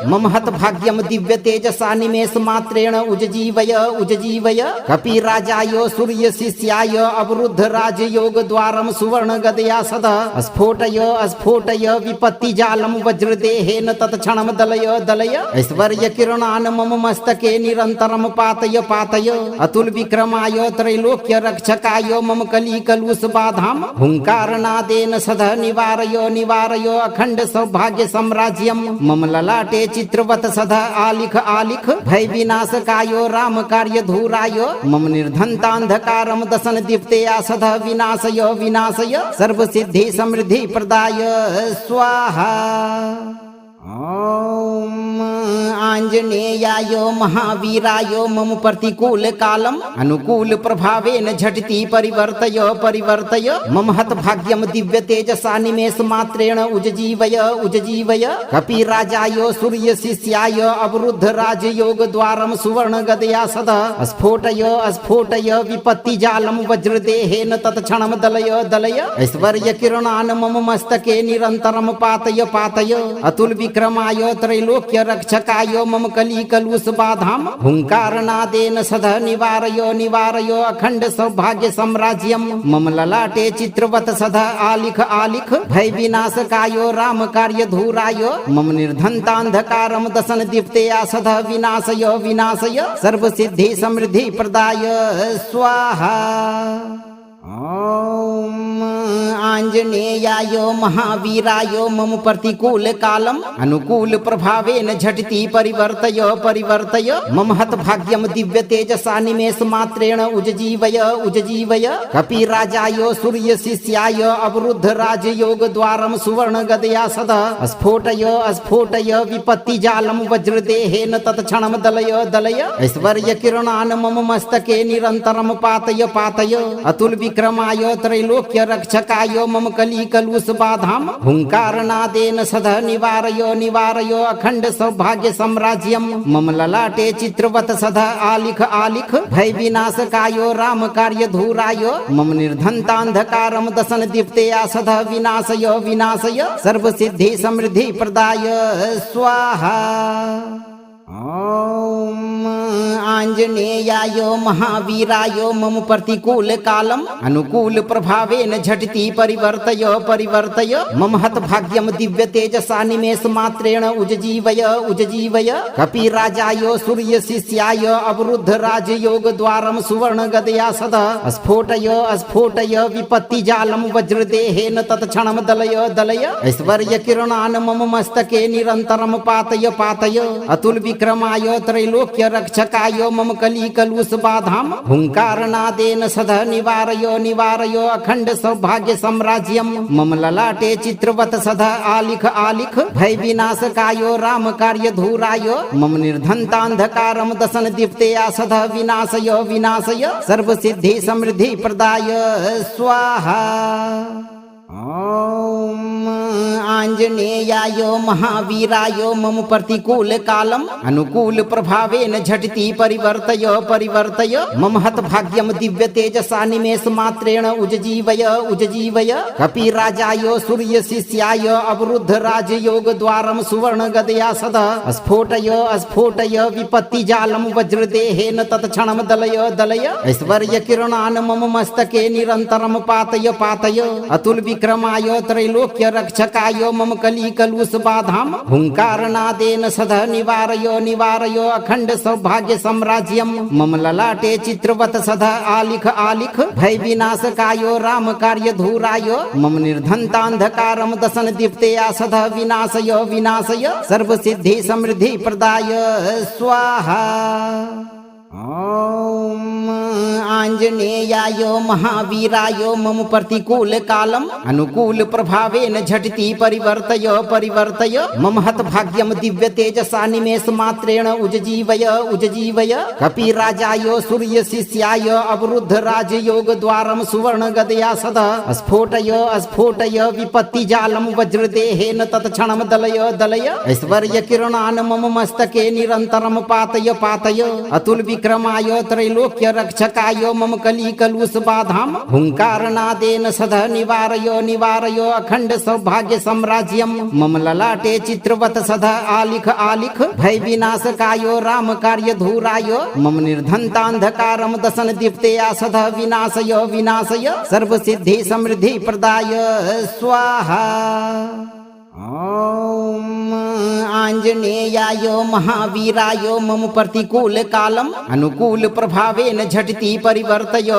मम हत भाग्यम दिव्य तेजसा निमेष मात्रेण उज्जीवय उज्जीवय कपिराजायो सूर्य शिष्याय अवरुद्ध राजयोग द्वारम सुवर्ण गदया सदा स्फोटय विपत्ति जालम वज्रदेहेन तत्क्षणम दलय दलय ऐश्वर्य किरणान मम मस्तके निरंतरम पातय पातय अतुल विक्रमाय त्रैलोक्य रक्षकाय मम कली कलुष बाधाम हुंकारनादेन सदा निवारयो निवारयो अखंड सौभाग्य साम्राज्यम मम ललाटे चित्रवत सदा आलिख आलिख भय विनाशकायो राम कार्य धूरायो मम निर्धनतांधकारम दशन दीप्तया सदा विनाशयो विनाशय सर्व सिद्धि समृद्धि प्रदाय स्वाहा। ओम आंजनेयायो महावीरायो मम प्रतिकूल कालम अनुकूल प्रभावेन झटिति परिवर्तय मम हत भाग्यम दिव्य तेजसा निमेष मात्रेण उज्जीवय उज्जीवय कपिराजायो सूर्य शिष्याय अवरुद्ध राजयोग द्वारम सुवर्ण गदया सदा स्फोटय विपत्ति जालम वज्रदेहेन तत्क्षणम दलय दलय ऐश्वर्य किरणान मम मस्तके निरंतरम पातय पातय अतुल विक्रमाय त्रैलोक्य रक्षकाय मम कली कलुष बाधाम हुंकारनादेन सदा निवारयो निवारयो अखंड सौभाग्य साम्राज्यम मम ललाटे चित्रवत सदा आलिख आलिख भय विनाशकायो राम कार्य धूरायो मम निर्धनतांधकारम दशन दीप्तया सदा विनाशयो विनाशय सर्व सिद्धि समृद्धि प्रदाय स्वाहा। ओम आंजनेयायो महावीरायो मम प्रतिकूल कालम अनुकूल प्रभावेन झटिति परिवर्तय मम हत भाग्यम दिव्य तेजसा निमेष मात्रेण उज्जीवय उज्जीवय कपिराजायो सूर्य शिष्याय अवरुद्ध राजयोग द्वारम सुवर्ण गदया सदा स्फोटय विपत्ति जालम वज्रदेहेन तत्क्षणम दलय दलय ऐश्वर्य किरणान मम मस्तके निरंतरम पातय पातय अतुल विक्रमाय त्रैलोक्य रक्षकाय मम कली कलुष बाधाम हुंकारनादेन सदा निवारयो निवारयो अखंड सौभाग्य साम्राज्यम मम ललाटे चित्रवत सदा आलिख आलिख भय विनाशकायो राम कार्य धूरायो मम निर्धनतांधकारम दशन दीप्तया सदा विनाशयो विनाशय सर्व सिद्धि समृद्धि प्रदाय स्वाहा। ॐ आञ्जनेयाय महावीराय मम प्रतिकूल कालम अनुकूल प्रभावेन झटिति परिवर्तय परिवर्तय मम हतभाग्यम दिव्य तेजसा निमेष मात्रेण उज्जीवय कपिराजाय सूर्य शिष्याय अवरुद्ध राजयोग द्वारम सुवर्ण गदया सदा स्फोटय विपत्ति जालम वज्रदेहेन तत्क्षणम दलय ऐश्वर्य किरणान मम मस्तके निरंतरम पातय अतुल विक्रमाय त्रैलोक्य रक्षकाय मम कली कलुष बाधाम हुंकारनादेन सदा निवारय अखंड सौभाग्य साम्राज्यम मम ललाटे चित्रवत सदा आलिख भय विनाशकाय राम कार्य धूराय मम निर्धनतांधकारम दशन दीप्तया सदा विनाशय सर्व सिद्धि समृद्धि प्रदाय स्वाहा। ॐ आञ्जनेयाय महावीराय मम प्रतिकूल कालम अनुकूल प्रभावेन झटिति परिवर्तय मम हतभाग्यम दिव्य तेजसा निमेष मात्रेण उज्जीवय कपिराजाय सूर्य शिष्याय अवरुद्ध राजयोग द्वारम सुवर्ण गदया सदा स्फोटय विपत्ति जालम वज्रदेहेन तत्क्षणम दलय ऐश्वर्य किरणान मम मस्तके निरंतरम पातय अतुल विक्रमाय त्रैलोक्य रक्षकाय मम कली कलुष बाधाम हुंकारनादेन सदा निवारय अखंड सौभाग्य साम्राज्यम मम ललाटे चित्रवत सदा आलिख भय विनाशकाय राम कार्य धूराय मम निर्धनतांधकारम दशन दीप्तया सदा विनाशय सर्व सिद्धि समृद्धि प्रदाय स्वाहा। ॐ आञ्जनेयाय महावीराय मम प्रतिकूल कालम अनुकूल प्रभावेन झटिति परिवर्तय मम हतभाग्यम दिव्य तेजसा निमेष मात्रेण उज्जीवय कपिराजाय सूर्य शिष्याय अवरुद्ध राजयोग द्वारम सुवर्ण गदया सदा स्फोटय विपत्ति जालम वज्रदेहेन तत्क्षणम दलय ऐश्वर्य किरणान मम मस्तके निरंतरम पातय अतुल विक्रमाय त्रैलोक्य रक्षकाय मम कली कलुष बाधाम हुंकारनादेन सदा निवारय अखंड सौभाग्य साम्राज्यम मम ललाटे चित्रवत सदा आलिख भय विनाशकाय राम कार्य धूराय मम निर्धनतांधकारम दशन दीप्तया सदा विनाशय सर्व सिद्धि समृद्धि प्रदाय स्वाहा। ॐ आञ्जनेयाय महावीराय मम प्रतिकूल कालम अनुकूल प्रभावेन झटिति परिवर्तय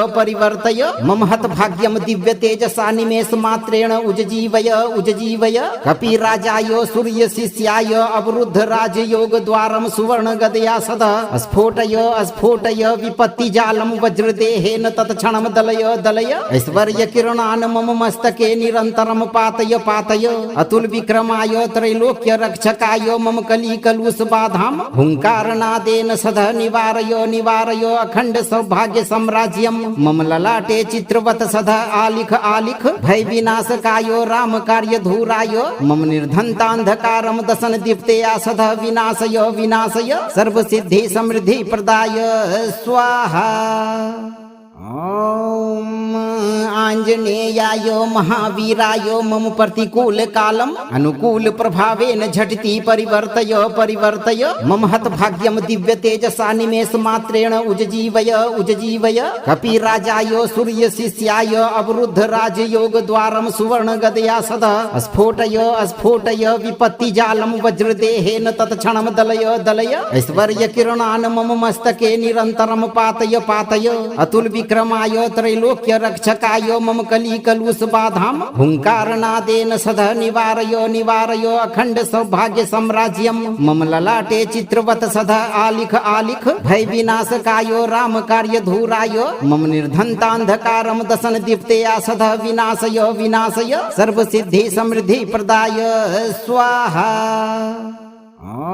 मम हतभाग्यम दिव्य तेजसा निमेष मात्रेण उज्जीवय कपिराजाय सूर्य शिष्याय अवरुद्ध राजयोग द्वारम सुवर्ण गदया सदा स्फोटय विपत्ति जालम वज्रदेहेन तत्क्षणम दलय ऐश्वर्य किरणान मम मस्तके निरंतरम पातय अतुल विक्रमाय त्रैलोक्य रक्षकाय मम कली कलुष बाधाम हुंकारनादेन सदा निवारय अखंड सौभाग्य साम्राज्यम मम ललाटे चित्रवत सदा आलिख भय विनाशकाय राम कार्य धूराय मम निर्धनतांधकारम दशन दीप्तया सदा विनाशय सर्व सिद्धि समृद्धि प्रदाय स्वाहा। ॐ आञ्जनेयाय महावीराय मम प्रतिकूल कालम अनुकूल प्रभावेन झटिति परिवर्तय मम हतभाग्यम दिव्य तेजसा निमेष मात्रेण उज्जीवय कपिराजाय सूर्य शिष्याय अवरुद्ध राजयोग द्वारम सुवर्ण गदया सदा स्फोटय विपत्ति जालम वज्रदेहेन तत्क्षणम दलय ऐश्वर्य किरणान मम मस्तके निरंतरम पातय अतुल विक्रमाय त्रैलोक्य रक्षकाय मम कली कलुष बाधाम हुंकारनादेन सदा निवारय अखंड सौभाग्य साम्राज्यम मम ललाटे चित्रवत सदा आलिख भय विनाशकाय राम कार्य धूराय मम निर्धनतांधकारम दशन दीप्तया सदा विनाशय सर्व सिद्धि समृद्धि प्रदाय स्वाहा। ॐ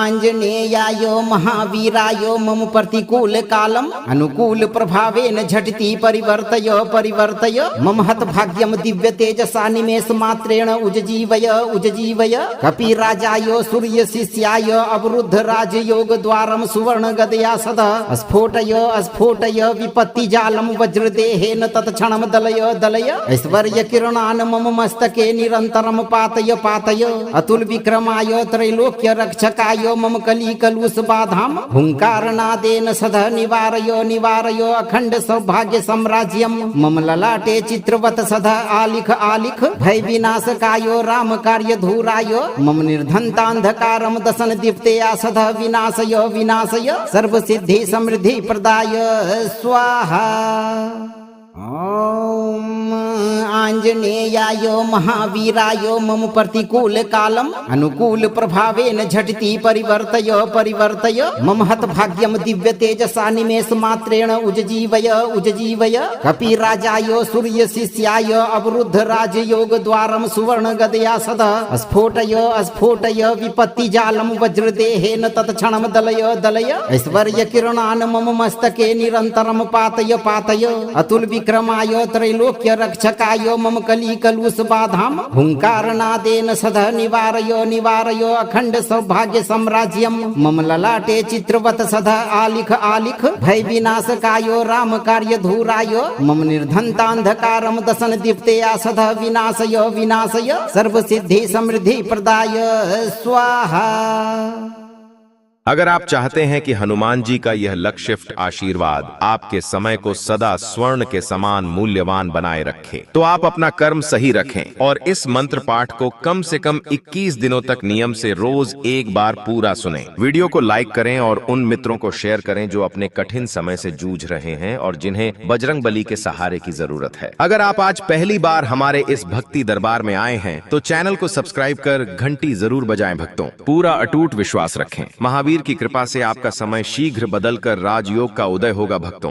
आञ्जनेयाय महावीराय मम प्रतिकूल कालम अनुकूल प्रभावेन झटिति परिवर्तय परिवर्तय मम हतभाग्यम दिव्य तेजसा निमेष मात्रेण उज्जीवय उज्जीवय कपिराजाय सूर्य शिष्याय अवरुद्ध राजयोग द्वारम सुवर्ण गदया सदा स्फोटय स्फोटय विपत्ति जालम वज्रदेहेन तत्क्षणम दलय दलय ऐश्वर्य किरणान मम मस्तके निरंतरम पातय पातय अतुल विक्रमाय त्रैलोक्य रक्षकाय मम कली कलुष बाधाम हुंकारनादेन सदा निवारय निवारय अखंड सौभाग्य साम्राज्यम मम ललाटे चित्रवत सदा आलिख आलिख भय विनाशकाय राम कार्य धूराय मम निर्धनतांधकारम दशन दीप्तया सदा विनाशय विनाशय सर्व सिद्धि समृद्धि प्रदाय स्वाहा। ओम आञ्जनेयाय महावीराय मम प्रतिकूल कालम अनुकूल प्रभावेन झटिति परिवर्तय परिवर्तय मम हतभाग्यम दिव्य तेजसा निमेष मात्रेण उज्जीवय उज्जीवय कपिराजाय सूर्य शिष्याय अवरुद्ध राजयोग द्वारम सुवर्ण गदया सदा स्फोटय स्फोटय विपत्ति जालम वज्रदेहेन तत्क्षणम दलय दलय ऐश्वर्य किरणान मम मस्तके निरंतरम पातय पातय अतुल विक्रमाय त्रैलोक्य रक्षकाय मम कली कलुष बाधाम हुंकारनादेन सदा निवारय निवारय अखंड सौभाग्य साम्राज्यम मम ललाटे चित्रवत सदा आलिख आलिख भय विनाशकाय राम कार्य धूराय मम निर्धनतांधकारम दशन दीप्तया सदा विनाशय विनाशय सर्व सिद्धि समृद्धि प्रदाय स्वाहा। अगर आप चाहते हैं कि हनुमान जी का यह लक्षिफ्ट आशीर्वाद आपके समय को सदा स्वर्ण के समान मूल्यवान बनाए रखे, तो आप अपना कर्म सही रखें और इस मंत्र पाठ को कम से कम 21 दिनों तक नियम से रोज एक बार पूरा सुनें। वीडियो को लाइक करें और उन मित्रों को शेयर करें जो अपने कठिन समय से जूझ रहे हैं और जिन्हें बजरंग बली के सहारे की जरूरत है। अगर आप आज पहली बार हमारे इस भक्ति दरबार में आए हैं तो चैनल को सब्सक्राइब कर घंटी जरूर बजाएं। भक्तों, पूरा अटूट विश्वास रखें, महावीर की कृपा से आपका समय शीघ्र बदलकर राजयोग का उदय होगा। भक्तों,